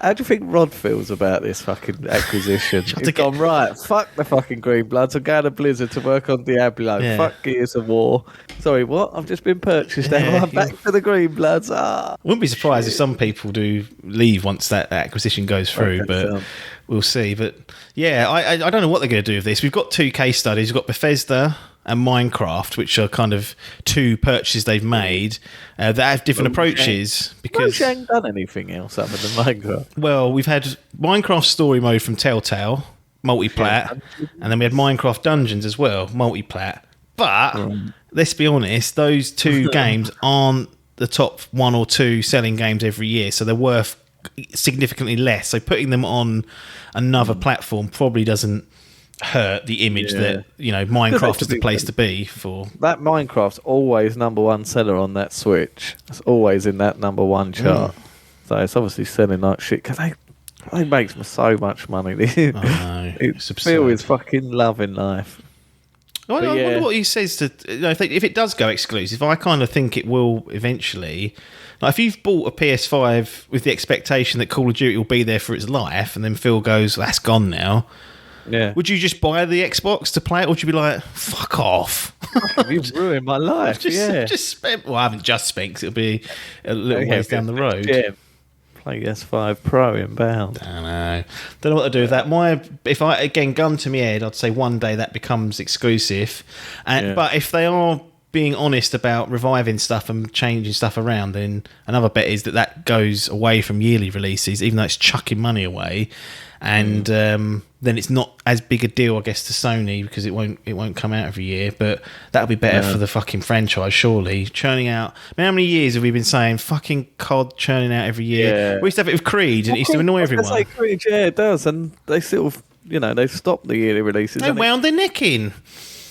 How do you think Rod feels about this fucking acquisition? He's gone, right, fuck the fucking Greenbloods. I'm going to Blizzard to work on Diablo. Yeah. Fuck Gears of War. Sorry, what? I've just been purchased. Yeah, I'm back to the Greenbloods. Wouldn't be surprised if some people do leave once that acquisition goes through, but we'll see. But yeah, I don't know what they're going to do with this. We've got two case studies. We've got Bethesda and Minecraft, which are kind of two purchases they've made that have different approaches. Because they ain't done anything else other than Minecraft. Well, we've had Minecraft Story Mode from Telltale, multi-plat, and then we had Minecraft Dungeons as well, multi-plat. But let's be honest, those two games aren't the top one or two selling games every year, so they're worth significantly less. So putting them on another platform probably doesn't hurt the image that, you know, Minecraft is the place to be for. That Minecraft's always number one seller on that Switch. It's always in that number one chart. So it's obviously selling like shit because they make so much money. I know. It's absurd. Phil is fucking loving life. I wonder what he says to, you know, if it does go exclusive. I kind of think it will eventually. Like if you've bought a PS5 with the expectation that Call of Duty will be there for its life, and then Phil goes, "That's gone now." Yeah. Would you just buy the Xbox to play it, or would you be like, "Fuck off"? You've ruined my life. Just spent. Well, I haven't just spent. 'Cause it'll be a little ways down the road. Yeah. Play S5 Pro inbound. I don't know what to do with that. If I again gun to my head, I'd say one day that becomes exclusive. But if they are being honest about reviving stuff and changing stuff around, then another bet is that goes away from yearly releases, even though it's chucking money away. And then it's not as big a deal, I guess, to Sony because it won't come out every year. But that'll be better for the fucking franchise, surely. Churning out. I mean, how many years have we been saying fucking COD churning out every year? Yeah. We used to have it with Creed, and it used to annoy everyone. Say Creed, yeah, it does, and they sort of, you know, they've stopped the yearly releases. They wound their neck in.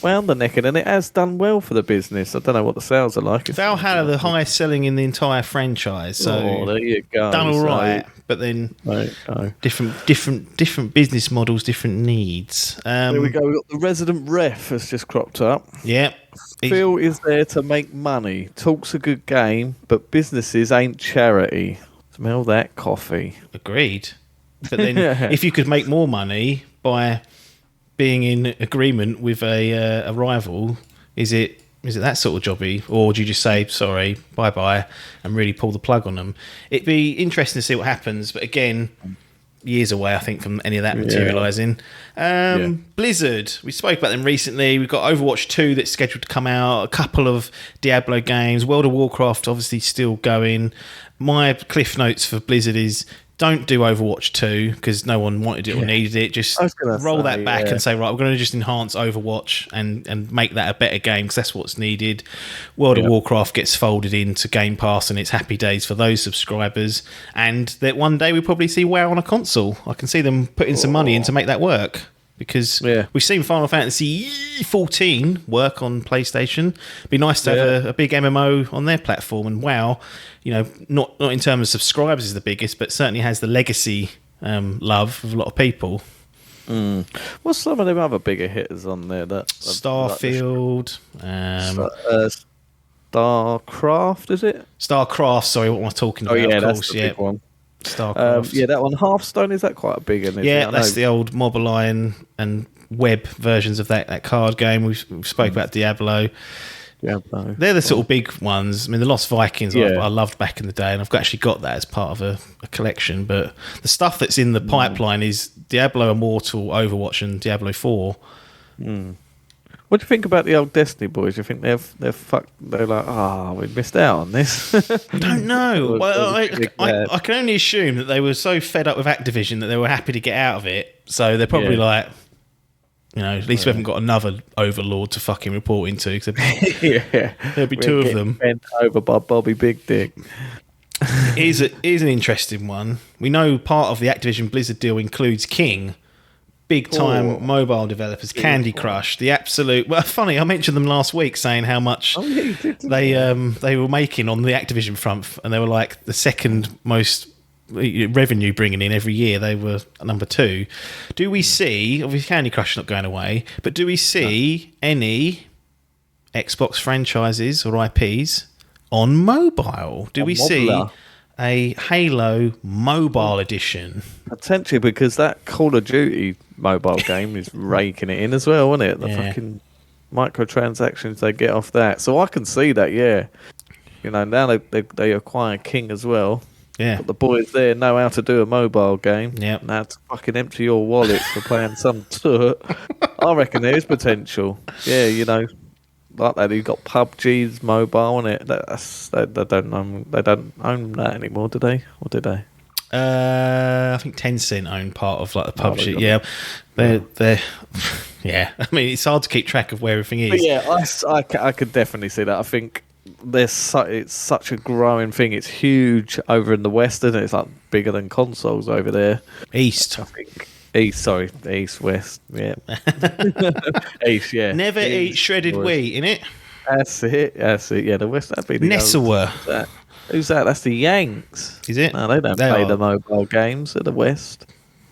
Wound the neck in, and it has done well for the business. I don't know what the sales are like. Valhalla, the highest selling in the entire franchise. So there you go. Done all right, but then different business models, different needs. Here we go. We've got the resident ref has just cropped up. Yeah. Phil is there to make money. Talk's a good game, but businesses ain't charity. Smell that coffee. Agreed. But then if you could make more money by being in agreement with a rival, is it that sort of jobby, or do you just say sorry, bye bye, and really pull the plug on them? It'd be interesting to see what happens, but again, years away, I think, from any of that materialising. Blizzard, we spoke about them recently. We've got Overwatch 2 that's scheduled to come out, a couple of Diablo games, World of Warcraft obviously still going. My cliff notes for Blizzard is don't do Overwatch 2 because no one wanted it or needed it. Just roll that back and say, right, we're going to just enhance Overwatch and make that a better game because that's what's needed. World of Warcraft gets folded into Game Pass and it's happy days for those subscribers. And that one day we'll probably see WoW on a console. I can see them putting some money in to make that work. Because we've seen Final Fantasy 14 work on PlayStation. It'd be nice to have a big MMO on their platform. And WoW, you know, not in terms of subscribers is the biggest, but certainly has the legacy love of a lot of people. What's some of them other bigger hitters on there? Starfield. StarCraft, is it? StarCraft, sorry, what am I talking about? Of course, that's the big one. StarCraft. That one, Hearthstone, is that quite a big one? That's the old Mobile and web versions of that card game. We've spoke about Diablo. They're the sort of big ones. I mean, the Lost Vikings I loved back in the day, and I've actually got that as part of a collection. But the stuff that's in the pipeline is Diablo Immortal, Overwatch, and Diablo 4. What do you think about the old Destiny boys? Do you think they're fucked? They're like, we missed out on this. I don't know. Well, I can only assume that they were so fed up with Activision that they were happy to get out of it. So they're probably like, you know, at least we haven't got another overlord to fucking report into. There'll be two of them. Bent over by Bobby Big Dick. It is an interesting one. We know part of the Activision Blizzard deal includes King. Big time mobile developers, Candy Crush, the absolute. Well, funny, I mentioned them last week, saying how much they were making on the Activision front, and they were like the second most revenue bringing in every year. They were number 2. Do we see? Obviously, Candy Crush not going away, but do we see any Xbox franchises or IPs on mobile? Do we see a Halo mobile edition. Potentially, because that Call of Duty mobile game is raking it in as well, isn't it? The Yeah. fucking microtransactions they get off that. So I can see that, yeah. You know, now they acquire King as well. Yeah. But the boys there know how to do a mobile game. Yep. Now to fucking empty your wallets for playing some toot. I reckon there is potential. Yeah, you know, like that. You've got PUBG's mobile on it. They don't own that anymore, do they? Or did they? I think Tencent own part of like the Oh, PUBG. they Yeah, they're yeah. I mean, it's hard to keep track of where everything is. But yeah, I could definitely see that. I think it's such a growing thing. It's huge over in the West, isn't it? It's like bigger than consoles over there. East. I think East, West, yeah. East, yeah. Never East, eat shredded West. wheat, innit? That's it. Yeah, the West. That'd be the Nessewer. Who's that? That's the Yanks. Is it? No, they don't They play are. the mobile games at the West.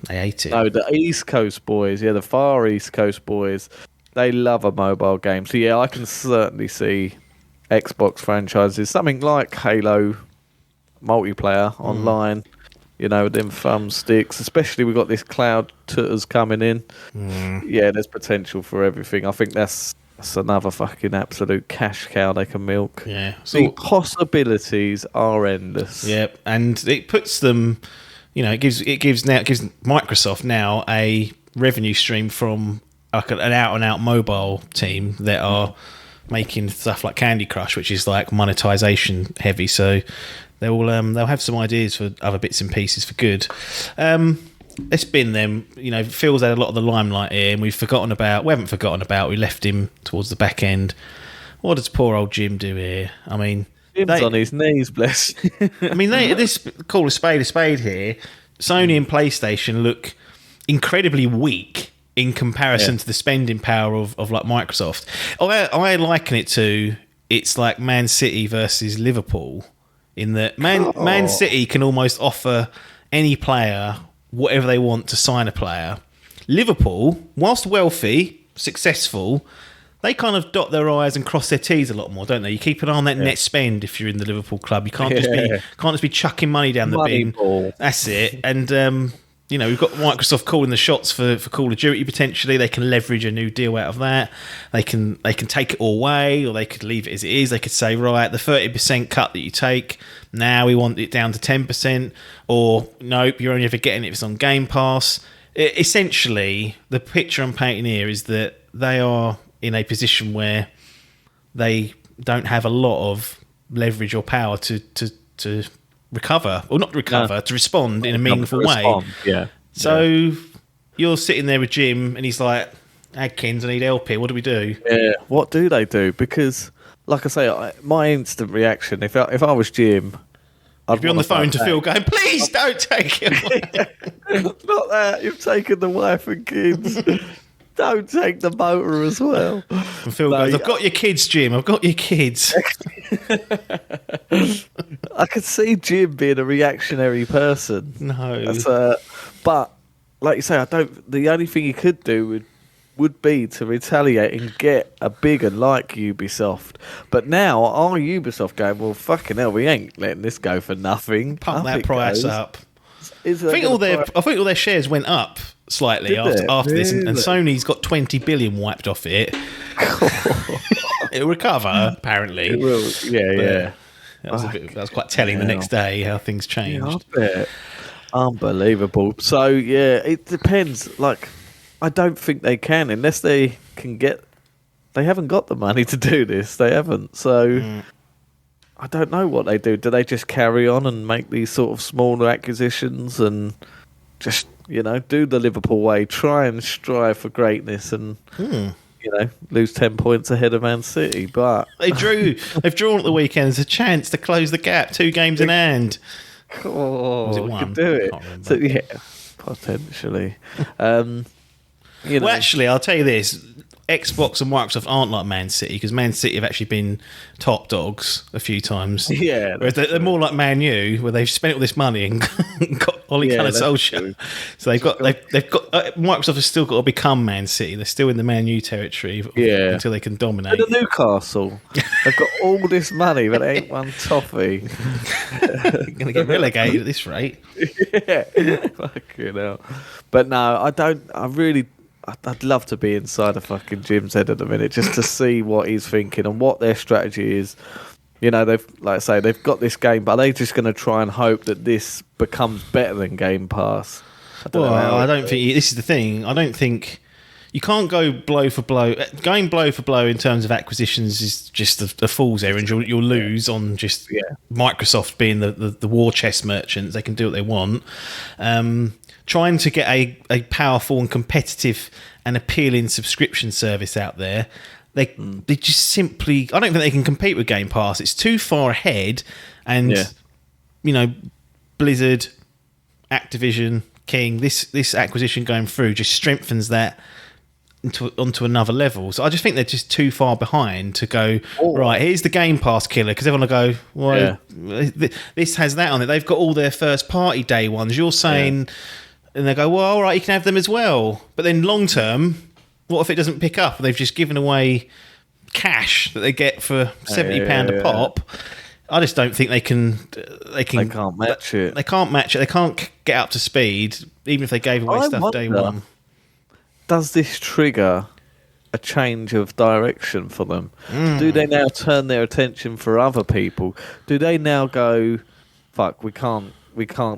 They ate it. No, the East Coast boys. Yeah, the far East Coast boys. They love a mobile game. So yeah, I can certainly see Xbox franchises, something like Halo multiplayer online. You know, with them thumbsticks. Especially we've got this cloud tutters coming in. Yeah, there's potential for everything. I think that's another fucking absolute cash cow they can milk. Yeah. The possibilities are endless. Yeah, and it puts them. You know, it gives Microsoft now a revenue stream from like an out and out mobile team that are making stuff like Candy Crush, which is like monetization heavy. So they'll have some ideas for other bits and pieces for good. It's been them. You know, Phil's had a lot of the limelight here, and we haven't forgotten about. We left him towards the back end. What does poor old Jim do here? I mean, Jim's on his knees, bless. I mean, this call a spade here. Sony and PlayStation look incredibly weak in comparison to the spending power of like Microsoft. I liken it to it's like Man City versus Liverpool in that Man City can almost offer any player whatever they want to sign a player. Liverpool, whilst wealthy, successful, they kind of dot their I's and cross their T's a lot more, don't they? You keep an eye on that net spend if you're in the Liverpool club. You can't just be chucking money down the bin. Ball. That's it. And you know, we've got Microsoft calling the shots for Call of Duty potentially. They can leverage a new deal out of that. They can take it all away, or they could leave it as it is. They could say, right, the 30% cut that you take, now we want it down to 10%, or nope, you're only ever getting it if it's on Game Pass. Essentially, the picture I'm painting here is that they are in a position where they don't have a lot of leverage or power to recover, or not recover, to respond in a meaningful way. Yeah. So you're sitting there with Jim, and he's like, Adkins, I need help here. What do we do? Yeah. What do they do? Because, like I say, my instant reaction, if I was Jim, I'd Be on the phone to that. Phil going, please don't take it. Not that. You've taken the wife and kids. Don't take the motor as well. And Phil goes, I've got your kids, Jim. I've got your kids. I could see Jim being a reactionary person. No. But like you say, the only thing he could do would be to retaliate and get a big one like Ubisoft. But now are Ubisoft going, well, fucking hell, we ain't letting this go for nothing. Pump Up that it price goes. up. I think all their shares went up slightly Did after they? this, and Really? Sony's got 20 billion wiped off it. It'll recover, apparently. It will. Yeah. That was quite telling the next day how things changed. Yeah, I bet. Unbelievable. So yeah, it depends. Like, I don't think they can unless they can get. They haven't got the money to do this. They haven't. So I don't know what they do. Do they just carry on and make these sort of smaller acquisitions and just do the Liverpool way, try and strive for greatness and lose 10 points ahead of Man City? But They've drawn at the weekend. There's a chance to close the gap. 2 games in hand. Was it we one? could do it. Can't remember. So yeah, potentially. Well, actually, I'll tell you this. Xbox and Microsoft aren't like Man City, because Man City have actually been top dogs a few times. Yeah, whereas they're more like Man U, where they've spent all this money and got Ole Gunnar Solskjaer. So they've got Microsoft has still got to become Man City. They're still in the Man U territory until they can dominate. And the Newcastle, they've got all this money, but they ain't won toffee. Going to get relegated at this rate. Yeah, fucking hell. But no, I don't. I'd love to be inside a fucking Jim's head at the minute, just to see what he's thinking and what their strategy is. You know, they've got this game, but are they just going to try and hope that this becomes better than Game Pass? I don't think this is the thing. I don't think you can't go blow for blow. Going blow for blow in terms of acquisitions is just a fool's errand. You'll lose on just Microsoft being the war chest merchants. They can do what they want. Trying to get a powerful and competitive and appealing subscription service out there, they just simply, I don't think they can compete with Game Pass. It's too far ahead, and you know, Blizzard, Activision, King, this acquisition going through just strengthens that onto another level. So I just think they're just too far behind to go, right, here's the Game Pass killer, because everyone will go, well, this has that on it. They've got all their first party day ones. You're saying... And they go, well, all right, you can have them as well. But then long term, what if it doesn't pick up? They've just given away cash that they get for £70 a pop. I just don't think they can. They can't match it. They can't match it. They can't get up to speed, even if they gave away stuff day one. Does this trigger a change of direction for them? Do they now turn their attention for other people? Do they now go, fuck, we can't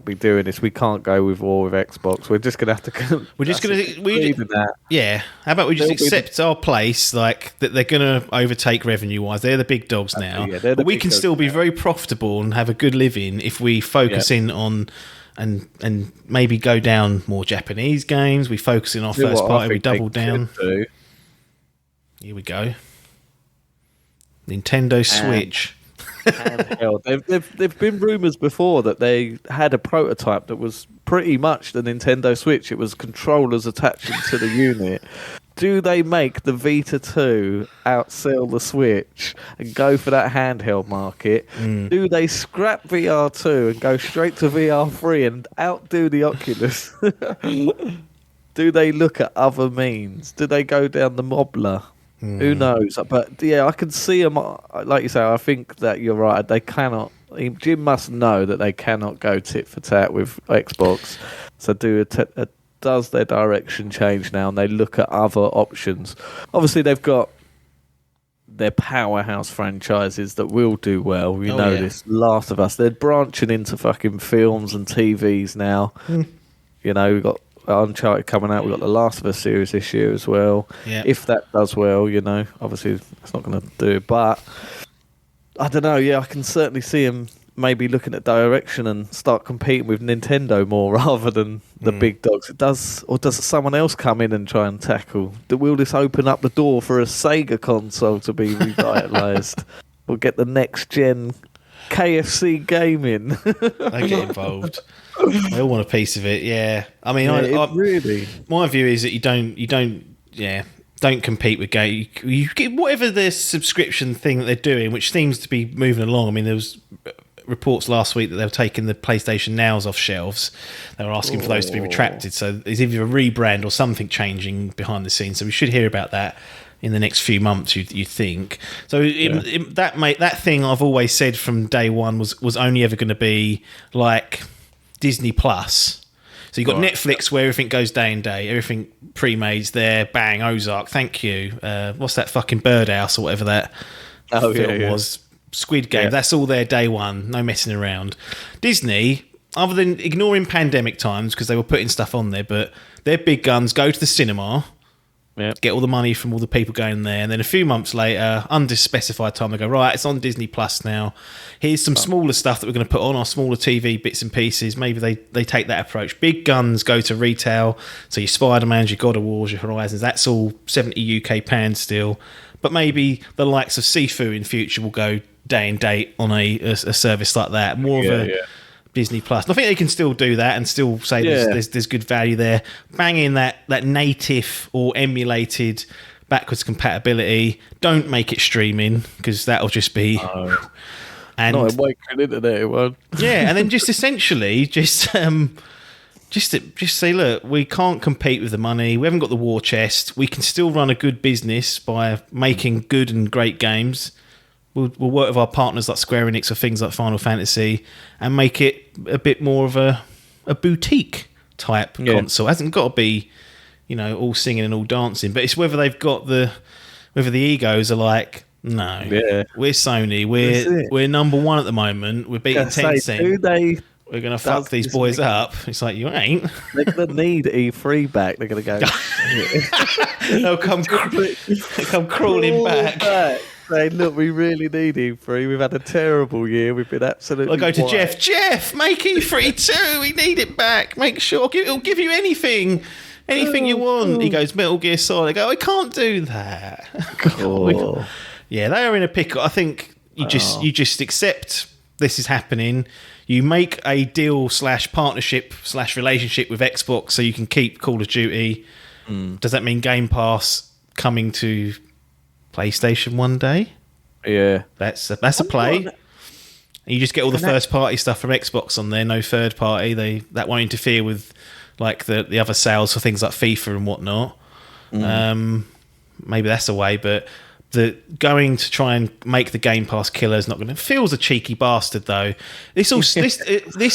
be doing this. We can't go with war with Xbox. We're just going to have to... We're just going to... Yeah. How about we just accept our place, like, that they're going to overtake revenue-wise. They're the big dogs now. But we can still be very profitable and have a good living if we focus in on... And maybe go down more Japanese games. We focus in our first party. We double down. Here we go. Nintendo Switch. Handheld. They've been rumours before that they had a prototype that was pretty much the Nintendo Switch. It was controllers attaching to the unit. Do they make the Vita 2 outsell the Switch and go for that handheld market? Do they scrap VR 2 and go straight to VR 3 and outdo the Oculus? Do they look at other means? Do they go down the Mobler? Who knows? But yeah, I can see them. Like you say, I think that you're right. They cannot. Jim must know that they cannot go tit for tat with Xbox. So does their direction change now, and they look at other options? Obviously, they've got their powerhouse franchises that will do well. We know this. Last of Us. They're branching into fucking films and TVs now. You know, we've got Uncharted coming out. We've got the Last of Us series this year as well. If that does well, you know, obviously it's not going to do it, but I don't know. I can certainly see them maybe looking at direction and start competing with Nintendo more rather than the big dogs. Does someone else come in and try and tackle? Will this open up the door for a Sega console to be revitalised? We'll get the next gen KFC gaming. They get involved. They all want a piece of it. Yeah, I mean, really. My view is that you don't compete with game. You get whatever the subscription thing that they're doing, which seems to be moving along. I mean, there was reports last week that they were taking the PlayStation Nows off shelves. They were asking for those to be retracted. So there's either a rebrand or something changing behind the scenes. So we should hear about that in the next few months, you think. So that thing I've always said from day one was only ever going to be like Disney Plus. So you've got Netflix where everything goes day and day, everything pre-made's there, bang, Ozark, thank you. What's that fucking Birdhouse or whatever that film was? Squid Game, that's all there day one, no messing around. Disney, other than ignoring pandemic times because they were putting stuff on there, but their big guns go to the cinema, get all the money from all the people going there, and then a few months later, unspecified time, they go, right, it's on Disney Plus now. Here's some smaller stuff that we're going to put on our smaller TV bits and pieces. Maybe they take that approach. Big guns go to retail, so your Spider-Mans, your God of Wars, your Horizons, that's all 70 UK pounds still. But maybe the likes of Sifu in future will go day and date on a service like that. More of a Disney Plus. And I think they can still do that and still say there's good value there. Bang in that native or emulated backwards compatibility. Don't make it streaming because that'll just be. And not in Waking Internet, it won't. Yeah, and then just essentially just say, look, we can't compete with the money. We haven't got the war chest. We can still run a good business by making good and great games. We'll work with our partners like Square Enix or things like Final Fantasy and make it a bit more of a boutique type console. It hasn't got to be, all singing and all dancing, but it's whether they've got whether the egos are like, no, we're Sony. We're number one at the moment. We're beating Tencent. We're going to fuck these boys up. It's like, you ain't. They're going to need E3 back. They're going to go. They'll come crawling back. Say, look, we really need E3. We've had a terrible year. We've been absolutely. I'll go to Jeff. Jeff, make E3 too. We need it back. Make sure. It'll give you anything you want. He goes, Metal Gear Solid. I go, I can't do that. Cool. Yeah, they are in a pickle. I think you just accept this is happening. You make a deal / partnership / relationship with Xbox so you can keep Call of Duty. Does that mean Game Pass coming to PlayStation one day? Yeah. That's a play. And you just get all the first party stuff from Xbox on there, no third party. That won't interfere with like the other sales for things like FIFA and whatnot. Maybe that's a way, but going to try and make the Game Pass killer is not going to. Feels a cheeky bastard though. This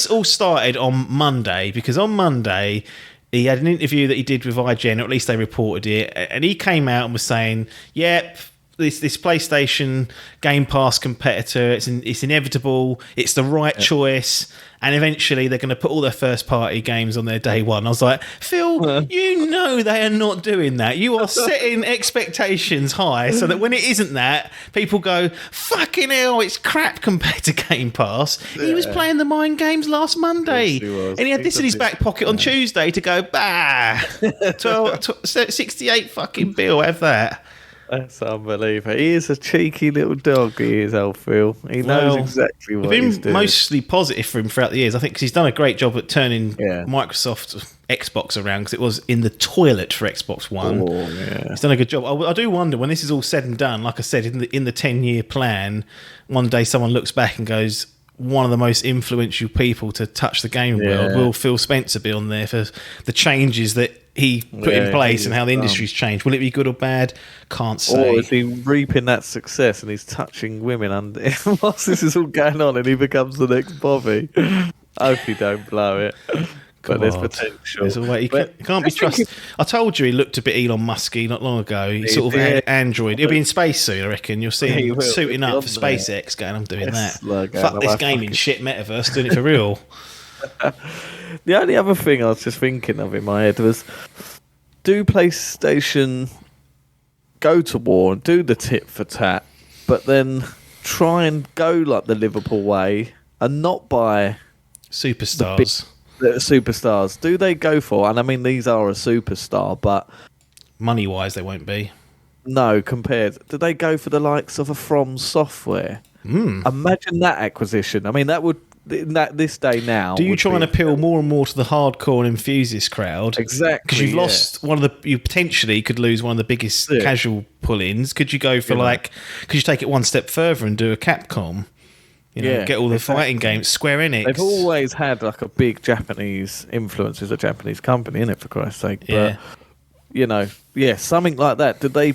all started on Monday because on Monday he had an interview that he did with IGN, or at least they reported it, and he came out and was saying, "Yep, this PlayStation Game Pass competitor, it's inevitable. It's the right choice." And eventually they're going to put all their first-party games on their day one. I was like, Phil, you know they are not doing that. You are setting expectations high so that when it isn't that, people go, fucking hell, it's crap compared to Game Pass. Yeah. He was playing the mind games last Monday. And he had this in his back pocket on Tuesday to go, 68 fucking bill, have that. That's unbelievable. He is a cheeky little dog, he is, old Phil. He knows exactly what he's doing. Mostly positive for him throughout the years. I think because he's done a great job at turning Microsoft Xbox around because it was in the toilet for Xbox One. Oh, yeah. He's done a good job. I do wonder when this is all said and done, like I said, in the 10-year plan, one day someone looks back and goes, one of the most influential people to touch the game world will Phil Spencer be on there for the changes that he put in place and how the industry's changed. Will it be good or bad? Can't say. Or is he reaping that success and he's touching women under whilst this is all going on and he becomes the next Bobby? I hope he don't blow it. But there's potential. There's a way. He can't be trusted. I told you he looked a bit Elon Musky not long ago. He's sort of Android. He'll be in space soon, I reckon. You'll see him suiting up for SpaceX going, I'm doing that. Fuck this gaming shit metaverse, doing it for real. The only other thing I was just thinking of in my head was, do PlayStation go to war and do the tit for tat, but then try and go like the Liverpool way and not buy superstars? The superstars. Do they go for? And I mean, these are a superstar, but money-wise, they won't be. No, compared. Do they go for the likes of a From Software? Imagine that acquisition. I mean, that would. This day now. Do you try and appeal more and more to the hardcore and enthusiast crowd? Exactly. Because you've lost you potentially could lose one of the biggest casual pull-ins. Could you go for could you take it one step further and do a Capcom? Get all the fighting games. Square Enix. They've always had like a big Japanese influence as a Japanese company, innit, for Christ's sake. But, something like that. Did they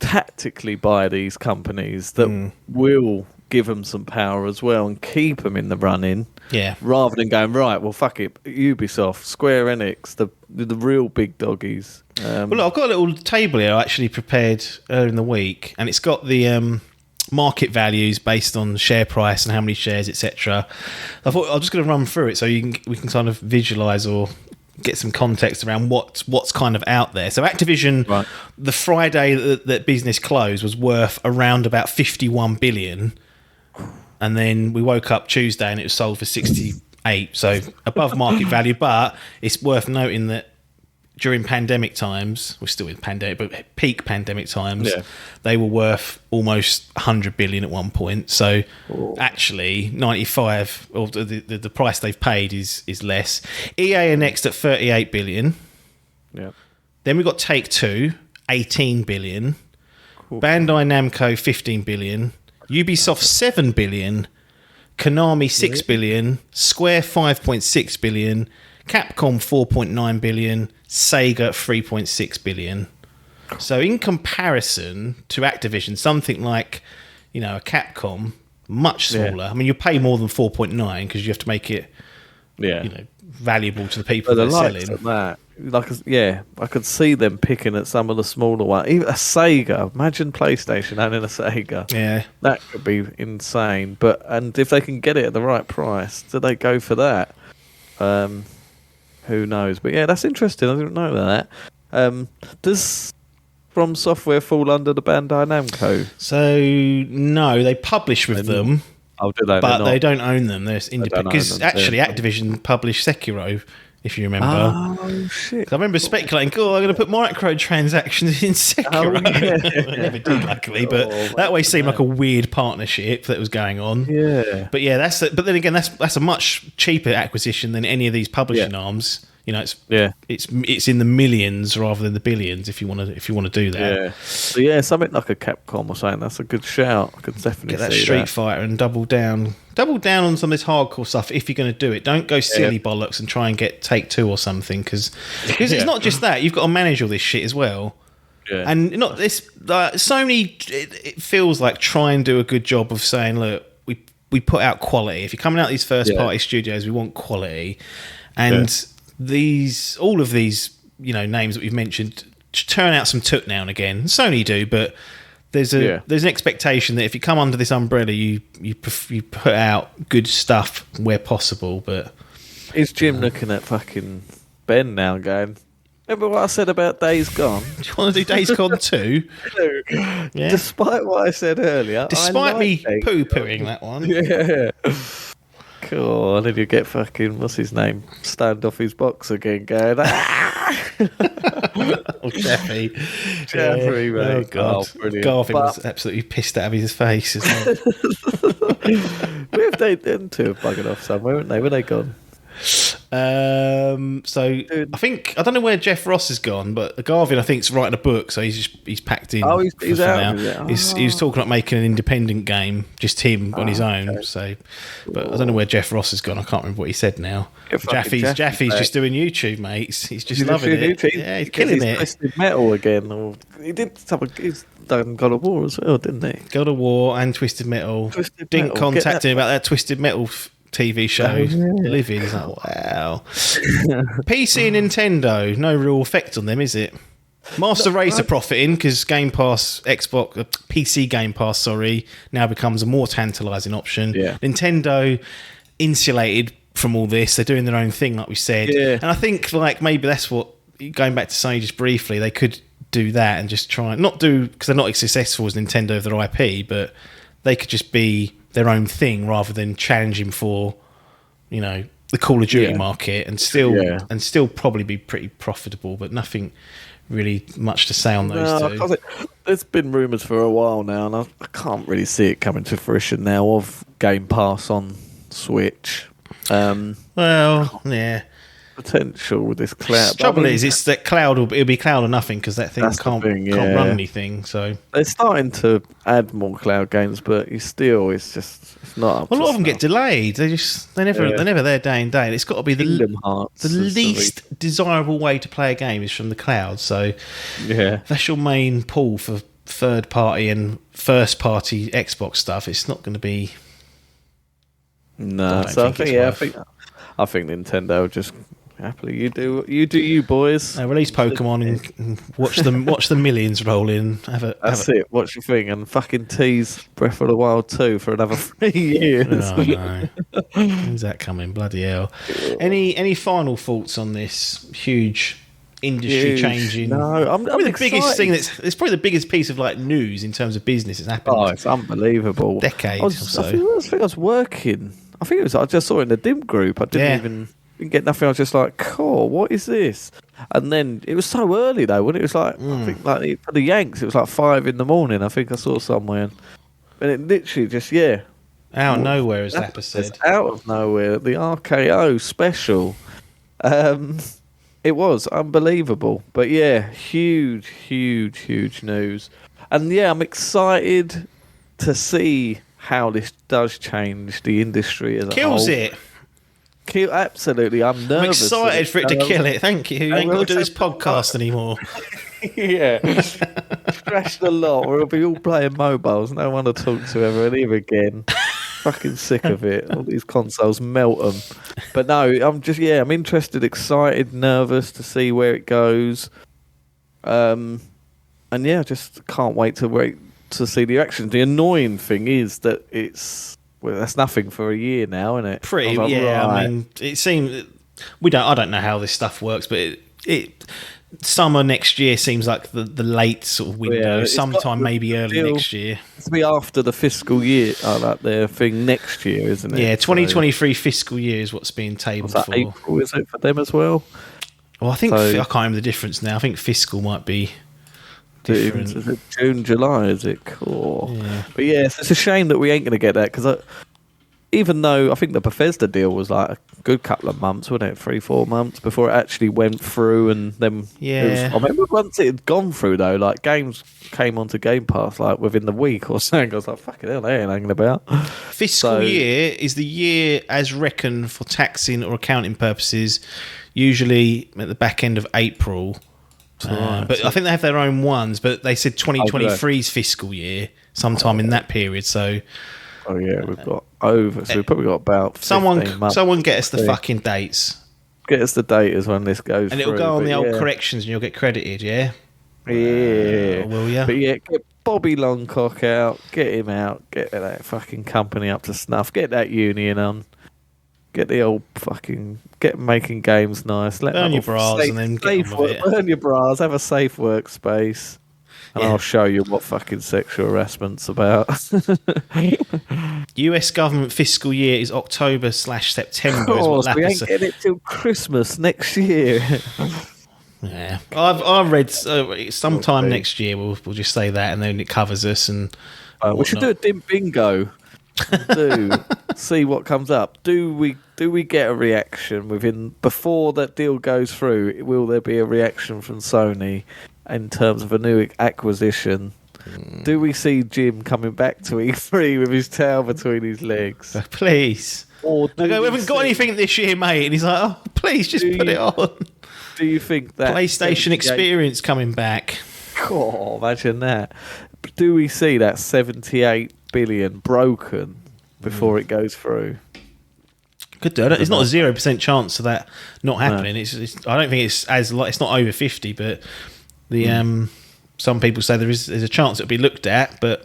tactically buy these companies that will give them some power as well and keep them in the running, rather than going, right, well, fuck it, Ubisoft, Square Enix, the real big doggies. Well, look, I've got a little table here I actually prepared earlier in the week, and it's got the market values based on share price and how many shares, etc. I thought I'm just going to run through it so we can kind of visualize or get some context around what's kind of out there. So Activision, the Friday that business closed, was worth around about 51 billion. And then we woke up Tuesday and it was sold for 68, so above market value. But it's worth noting that during pandemic times, we're still in pandemic, but peak pandemic times, they were worth almost 100 billion at one point. So actually, 95, or the price they've paid is less. EA are next at 38 billion. Yeah. Then we've got Take-Two 18 billion. Bandai Namco 15 billion. Ubisoft 7 billion. Konami 6 billion. Square 5.6 billion. Capcom 4.9 billion. Sega 3.6 billion. So in comparison to Activision, something like, a Capcom, much smaller. I mean, you pay more than 4.9 because you have to make it, valuable to the people they're selling. That, I could see them picking at some of the smaller ones. Even a Sega. Imagine PlayStation owning a Sega. Yeah, that could be insane. And if they can get it at the right price, do they go for that? Who knows? But yeah, that's interesting. I didn't know that. Does From Software fall under the Bandai Namco? So no, they publish with them. Oh, do they? But they don't own them. They're independent. Because actually, Activision published Sekiro, if you remember. Oh, shit. I remember speculating, I'm going to put microtransactions in Sekiro. I never did, luckily. But that way seemed like a weird partnership that was going on. Yeah. But yeah, but then again, that's a much cheaper acquisition than any of these publishing arms. It's in the millions rather than the billions if you want to do that. Yeah. So yeah, something like a Capcom or something. That's a good shout. I could definitely get that see Street Fighter and double down on some of this hardcore stuff if you're going to do it. Don't go silly bollocks and try and get Take-Two or something because it's not just that. You've got to manage all this shit as well. Yeah. And not this. Sony, it feels like try and do a good job of saying, look, we put out quality. If you're coming out of these first party studios, we want quality, and all of these names that we've mentioned turn out some took now and again. Sony do, but there's an expectation that if you come under this umbrella, you put out good stuff where possible. But is Jim looking at fucking Ben now, going, remember what I said about Days Gone? Do you want to do Days Gone 2? Yeah. Despite what I said earlier, despite me poo-pooing that one, cool. And then you get fucking, what's his name? Stand off his box again, going, Jeffy, mate. Oh, God. Brilliant. Garvin was absolutely pissed out of his face as well. Where have them two have buggered off somewhere, haven't they? Where they gone? I don't know where Jeff Ross has gone, but Garvin I think is writing a book, so he's packed in. Oh, he's out. He was talking about making an independent game, just him on his own. Okay. So, but I don't know where Jeff Ross has gone. I can't remember what he said now. Jaffy's just doing YouTube, mate. He's just loving it. YouTube? Yeah, he's killing it. Twisted Metal again. Or he did something. He's done God of War as well, didn't he? God of War and Twisted Metal. Didn't contact him about that Twisted Metal TV show. Living is like, wow. PC and Nintendo, no real effect on them, is it? Master Race are profiting because Game Pass, PC Game Pass, now becomes a more tantalising option. Yeah. Nintendo insulated from all this. They're doing their own thing, like we said. Yeah. And I think maybe that's what, going back to Sony just briefly, they could do that and just try not do, because they're not as successful as Nintendo with their IP, but they could just be their own thing rather than challenging for, the Call of Duty market and still probably be pretty profitable, but nothing really much to say on those two. There's been rumours for a while now, and I can't really see it coming to fruition now of Game Pass on Switch. Potential with this cloud. The trouble is, it's that it'll be cloud or nothing because that thing can't run anything. So they're starting to add more cloud games, but it's not. A lot of them get delayed. They're never there day and day. It's got to be the least desirable way to play a game is from the cloud. So that's your main pull for third party and first party Xbox stuff. It's not going to be. No, I think Nintendo just. Happily, you do, boys. Release Pokemon and watch the millions roll in. That's it. Watch your thing and fucking tease Breath of the Wild 2 for another 3 years. Oh, no. When's that coming? Bloody hell! Any final thoughts on this huge industry changing? No, I'm the biggest thing it's probably the biggest piece of news in terms of business that's happened. Oh, it's unbelievable. Decade or so. I think I was working. I just saw it in the Dimp group. I didn't get nothing. I was just like, cool, what is this? And then it was so early though, when it was I think for the Yanks it was 5 a.m. I think I saw somewhere, and it literally just out of nowhere, as Zappa said. Out of nowhere, the RKO special. It was unbelievable. But yeah, huge, huge, huge news. And yeah, I'm excited to see how this does change the industry as a whole. Kills it. Absolutely. I'm nervous. I'm excited for it to kill it. Thank you. You ain't got to do this podcast anymore. Yeah. Crash the lot, or we'll be all playing mobiles. No one to talk to ever again. Fucking sick of it. All these consoles, melt them. But no, I'm interested, excited, nervous to see where it goes. And yeah, just can't wait to see the action. The annoying thing is that that's nothing for a year now, isn't it? Pretty, Like, yeah. right. I mean, it seems I don't know how this stuff works, but it summer next year seems like the late sort of window. Yeah, sometime maybe early next year. It's be after the fiscal year, like their thing next year, isn't it? Yeah, 2023 fiscal year is what's being tabled So, for. April, is it for them as well? Well, I think So- I can't remember the difference now. I think fiscal might be different. Is it June, July? Is it? Cool. Yeah. But yeah, it's a shame that we ain't going to get that because even though I think the Bethesda deal was like a good couple of months, wasn't it? 3-4 months before it actually went through, and then Yeah. I remember once it had gone through though, like games came onto Game Pass like within the week or something. I was like, fucking hell, they ain't hanging about. Fiscal year is the year as reckoned for taxing or accounting purposes, usually at the back end of April. Right. But I think they have their own ones, but they said 2023's fiscal year sometime in that period. So Oh yeah, we've got over. So we've probably got about 15 months. someone get us the fucking dates, Get us the date as when this goes, and it'll through, go on but the old yeah. corrections, and you'll get credited. Yeah, Yeah, will ya? But yeah, get Bobby Longcock out, get him out, get that fucking company up to snuff, get that union on, get the old fucking get making games nice. Let Burn them your all bras and then get on with it. Burn your bras, have a safe workspace, and Yeah. I'll show you what fucking sexual harassment's about. US government fiscal year is October/September. Of Is what course, we ain't Lapis getting it till Christmas next year. Yeah, I've read sometime Okay. next year. We'll just say that, and then it covers us. And We should do a Dimp bingo. See what comes up. Do we get a reaction before that deal goes through? Will there be a reaction from Sony in terms of a new acquisition? Do we see Jim coming back to E3 with his tail between his legs? Please. Or I go, we haven't got anything this year, mate. And he's like, oh, please just put it on. Do you think that PlayStation 78 Experience coming back. Oh, imagine that. Do we see that 78 billion broken before it goes through? Could do it. It's not a 0% chance of that not happening. It's I don't think it's it's not over 50, but the some people say there's a chance it'll be looked at, but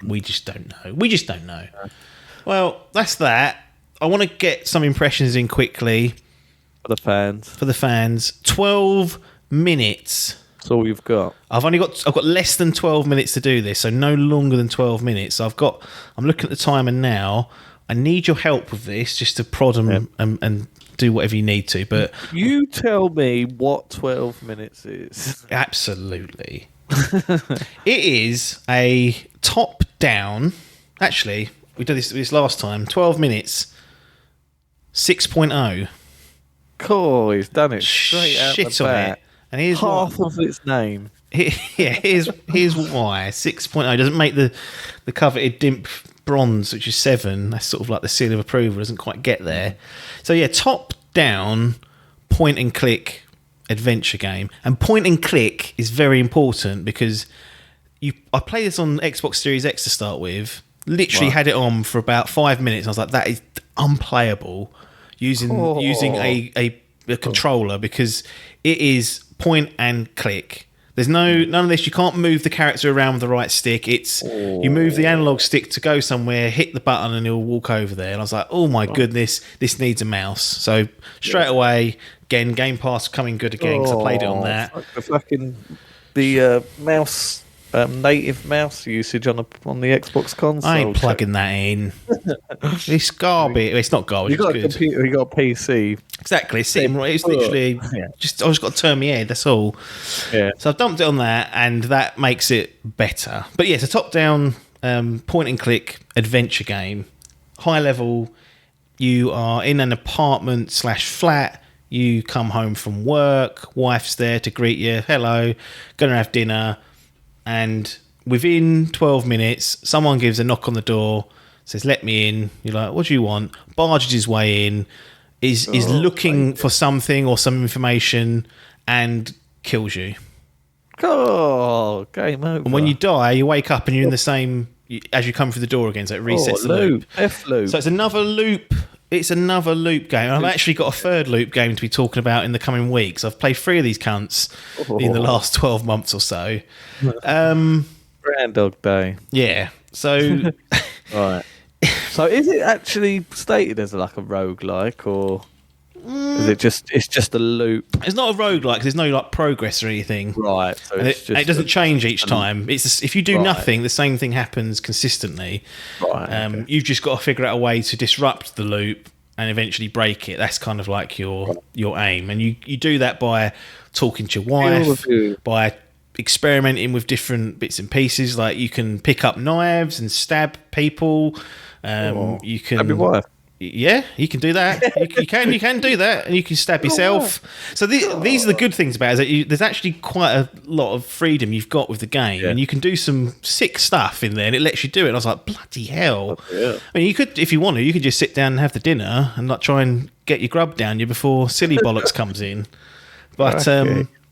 we just don't know. We just don't know. Well, that's that. I want to get some impressions in quickly For the fans. for the fans. 12 minutes. That's all you've got. I've got less than 12 minutes to do this, so no longer than 12 minutes. I'm looking at the timer now. I need your help with this, just to prod them and do whatever you need to. But You tell me what 12 minutes is. absolutely, it is a top-down. Actually, we did this last time. 12 minutes. 6.0. Cool, he's done it straight out Shit the on bat. it. And here's Half what, of its name. here's why 6.0 doesn't make the coveted Dimp bronze, which is 7. That's sort of like the seal of approval. Doesn't quite get there. So yeah, top down point and click adventure game, and point and click is very important because I played this on Xbox Series X to start with. Literally had it on for about 5 minutes. I was like, that is unplayable using a controller because it is point and click. There's none of this. You can't move the character around with the right stick. It's you move the analog stick to go somewhere, hit the button, and he'll walk over there. And I was like, oh my goodness, this needs a mouse. So straight away, again, Game Pass coming good again because I played it on that. The mouse. Native mouse usage on the Xbox console. I ain't plugging that in. It's garbage. It's not garbage. You got a It's good. computer. You got a PC. Exactly. It's sitting right. It's literally I just got to turn my head. That's all. Yeah. So I've dumped it on that, and that makes it better. But yeah, it's a top-down point and click adventure game. High level. You are in an apartment/flat. You come home from work, wife's there to greet you. Hello, gonna have dinner. And within 12 minutes, someone gives a knock on the door, says, let me in. You're like, what do you want? Barges his way in, is looking for something or some information and kills you. Oh, game over. And when you die, you wake up and you're in the same as you come through the door again, so it resets the loop. F-loop. So it's another loop. It's another loop game. I've actually got a third loop game to be talking about in the coming weeks. I've played 3 of these cunts in the last 12 months or so. Grand Dog Day. Yeah. So, right. So is it actually stated as like a roguelike, or is it's just a loop? It's not a roguelike because there's no like progress or anything. Right. So it doesn't change each time. It's if you do nothing, the same thing happens consistently. Right. Okay. You've just got to figure out a way to disrupt the loop and eventually break it. That's kind of like your aim, and you do that by talking to your wife, by experimenting with different bits and pieces. Like you can pick up knives and stab people. You can stab your wife. Yeah, you can do that. You can do that, and you can stab yourself. So these are the good things about it. Is that there's actually quite a lot of freedom you've got with the game, and you can do some sick stuff in there, and it lets you do it. And I was like, bloody hell! I mean, you could, if you want to, you could just sit down and have the dinner and not try and get your grub down you before silly bollocks comes in. But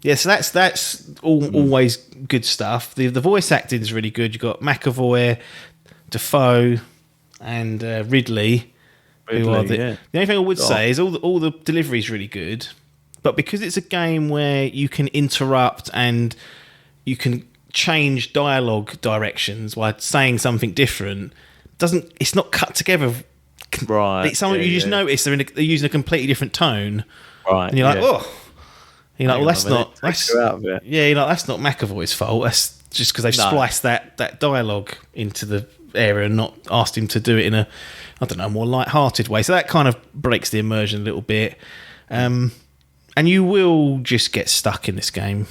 yeah, so that's always good stuff. The voice acting is really good. You've got McAvoy, Defoe, and Ridley. The only thing I would say is all the delivery is really good, but because it's a game where you can interrupt and you can change dialogue directions by saying something different, it's not cut together. Right. It's something you just notice they're using a completely different tone. Right. And you're like, oh. You're like, well, that's not. You're like, that's not McAvoy's fault. That's just because they've spliced that dialogue into the area and not asked him to do it in a, I don't know, more light-hearted way. So that kind of breaks the immersion a little bit. And you will just get stuck in this game.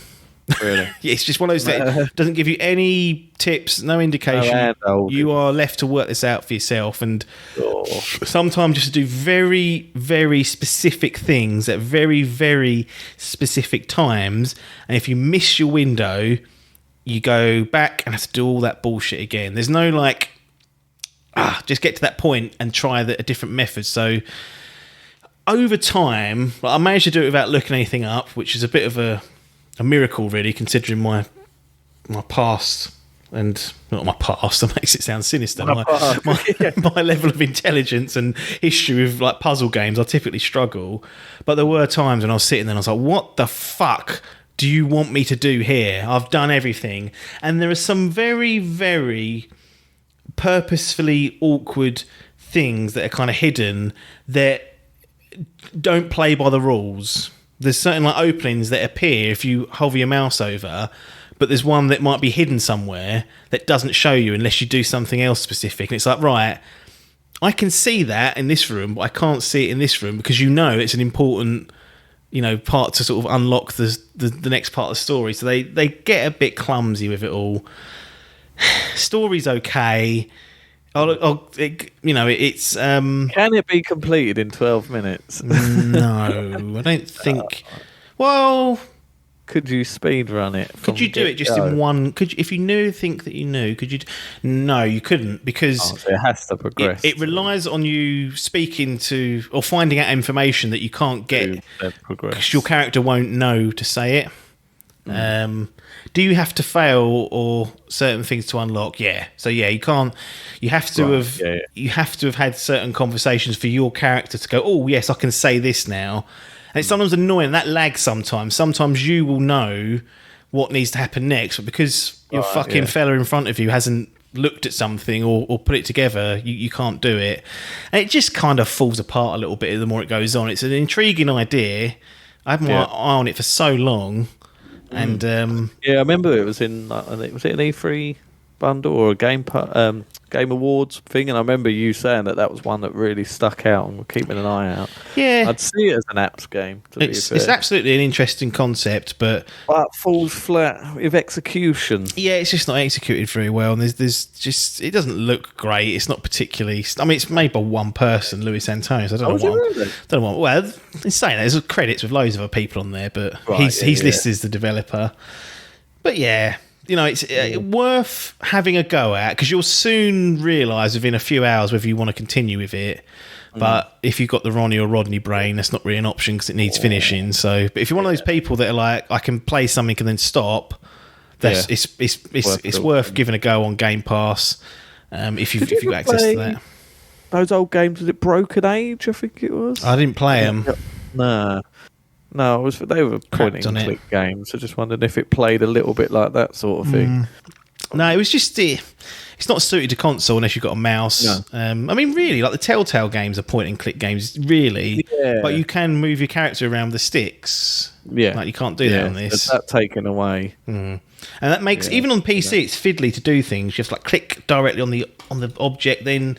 Really? It's just one of those that doesn't give you any tips, no indication. You are left to work this out for yourself, and sometimes just to do very, very specific things at very, very specific times. And if you miss your window, you go back and have to do all that bullshit again. There's no like, just get to that point and try a different method. So over time, I managed to do it without looking anything up, which is a bit of a miracle, really, considering my past, and not my past. That makes it sound sinister. My level of intelligence and history with like puzzle games, I typically struggle. But there were times when I was sitting there and I was like, "What the fuck do you want me to do here? I've done everything." And there are some very, very purposefully awkward things that are kind of hidden that don't play by the rules. There's certain like openings that appear if you hover your mouse over, but there's one that might be hidden somewhere that doesn't show you unless you do something else specific. And it's like, right, I can see that in this room, but I can't see it in this room, because it's an important, part to sort of unlock the next part of the story. So they get a bit clumsy with it all. Story's okay. It's Can it be completed in 12 minutes? No, I don't think. Well, could you speed run it? Could you do it just in one? If you think that you knew, could you? No, you couldn't, because so it has to progress. It relies on you speaking to or finding out information that you can't get, because your character won't know to say it. Do you have to fail or certain things to unlock? Yeah. So yeah, you can't. You have to have. Yeah. You have to have had certain conversations for your character to go, oh yes, I can say this now. And it's sometimes annoying. That lags sometimes. Sometimes you will know what needs to happen next, but because your fucking fella in front of you hasn't looked at something or put it together, you can't do it. And it just kind of falls apart a little bit the more it goes on. It's an intriguing idea. I had my eye on it for so long. And I remember it was in. Was it an E3 bundle or a Game Awards thing, and I remember you saying that was one that really stuck out and we're keeping an eye out. Yeah, I'd see it as an apps game. It's absolutely an interesting concept, but falls flat with execution. Yeah, it's just not executed very well, and there's just it doesn't look great. It's not particularly. I mean, it's made by one person, Luis Antonio. So I don't know what. Well, in saying that, there's credits with loads of other people on there, but he's listed as the developer. But yeah. You know, it's worth having a go at because you'll soon realise within a few hours whether you want to continue with it. But if you've got the Ronnie or Rodney brain, that's not really an option because it needs finishing. So, but if you're one of those people that are like, I can play something and then stop, it's worth giving a go on Game Pass. If you've got access to that. Those old games, was it Broken Age? I think it was. I didn't play them. No, they were point and click games. I just wondered if it played a little bit like that sort of thing. No, it was just it's not suited to console unless you've got a mouse. No. I mean, really, like the Telltale games are point and click games, really. Yeah. But you can move your character around with the sticks. Yeah, like you can't do that on this. That's taken away. And that makes even on PC, it's fiddly to do things. You have to like click directly on the object, then.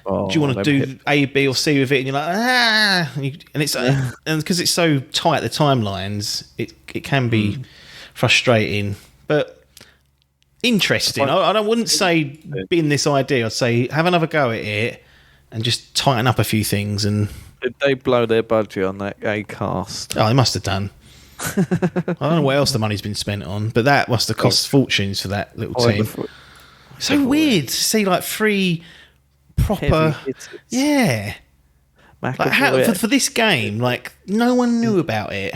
Do you want to do A, B, or C with it? And you're like, and it's and because it's so tight, the timelines, it can be frustrating, but interesting. I wouldn't say bin this idea. I'd say have another go at it and just tighten up a few things. And did they blow their budget on that cast? Oh, they must have done. I don't know what else the money's been spent on, but that must have cost fortunes for that little team. So weird to see like three. Proper, yeah. Like for this game, like no one knew about it.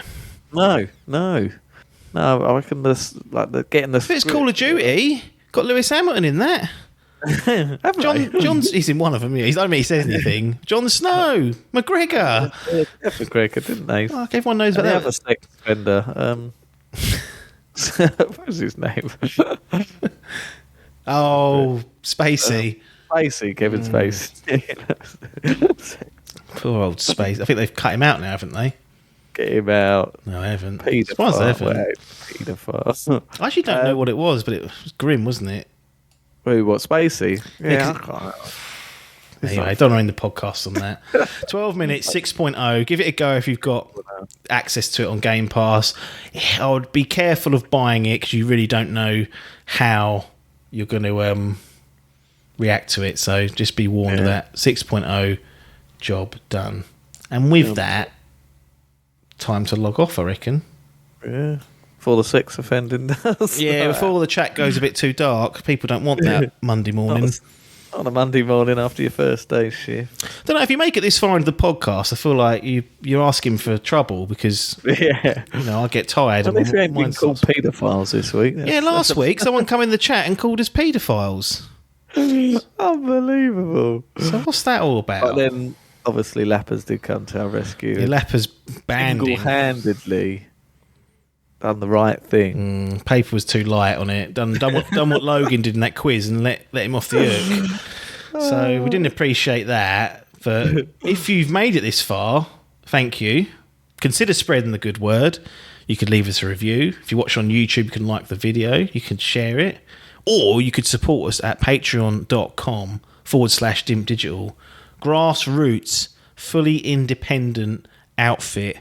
No. I reckon they're getting the. It's Call of Duty. Got Lewis Hamilton in that. John's he's in one of them. I don't mean he says anything. Jon Snow, McGregor. McGregor, didn't they? Like everyone knows about that. They have a sex offender. What was his name? Oh, Spacey. Kevin Spacey. Poor old Spacey. I think they've cut him out now, haven't they? Get him out. No, I haven't. Pedophile. I actually don't know what it was, but it was grim, wasn't it? Who, what, Spacey? Yeah. Anyway, don't know in the podcast on that. 12 minutes, 6.0. Give it a go if you've got access to it on Game Pass. I would be careful of buying it because you really don't know how you're going to... react to it, so just be warned of that. 6.0 job done. And with that, time to log off, I reckon. Yeah. Before the sex offending does. Yeah, before the chat goes a bit too dark. People don't want that Monday morning. On a Monday morning after your first day shift. Don't know, if you make it this far into the podcast, I feel like you're asking for trouble because I get tired. At least we ain't been called paedophiles this week. Yeah, last week someone come in the chat and called us paedophiles. Unbelievable. So what's that all about? But then, obviously, Lappers did come to our rescue. Yeah, Lappers banned him. Single-handedly done the right thing. Paper was too light on it. Done what Logan did in that quiz and let him off the hook. So we didn't appreciate that. But if you've made it this far, thank you. Consider spreading the good word. You could leave us a review. If you watch on YouTube, you can like the video. You can share it. Or you could support us at patreon.com/Dimp Digital. Grassroots, fully independent outfit,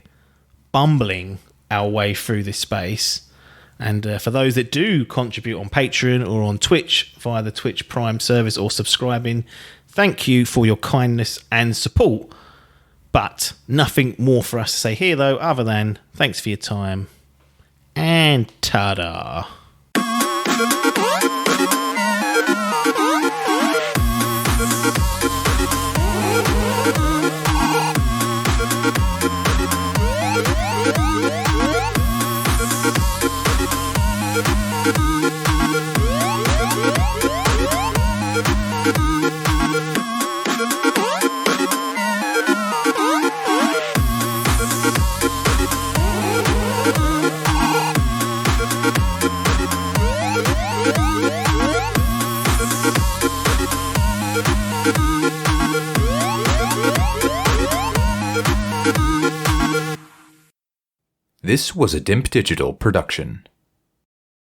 bumbling our way through this space. And for those that do contribute on Patreon or on Twitch via the Twitch Prime service or subscribing, thank you for your kindness and support. But nothing more for us to say here, though, other than thanks for your time and ta-da. This was a Dimp Digital production.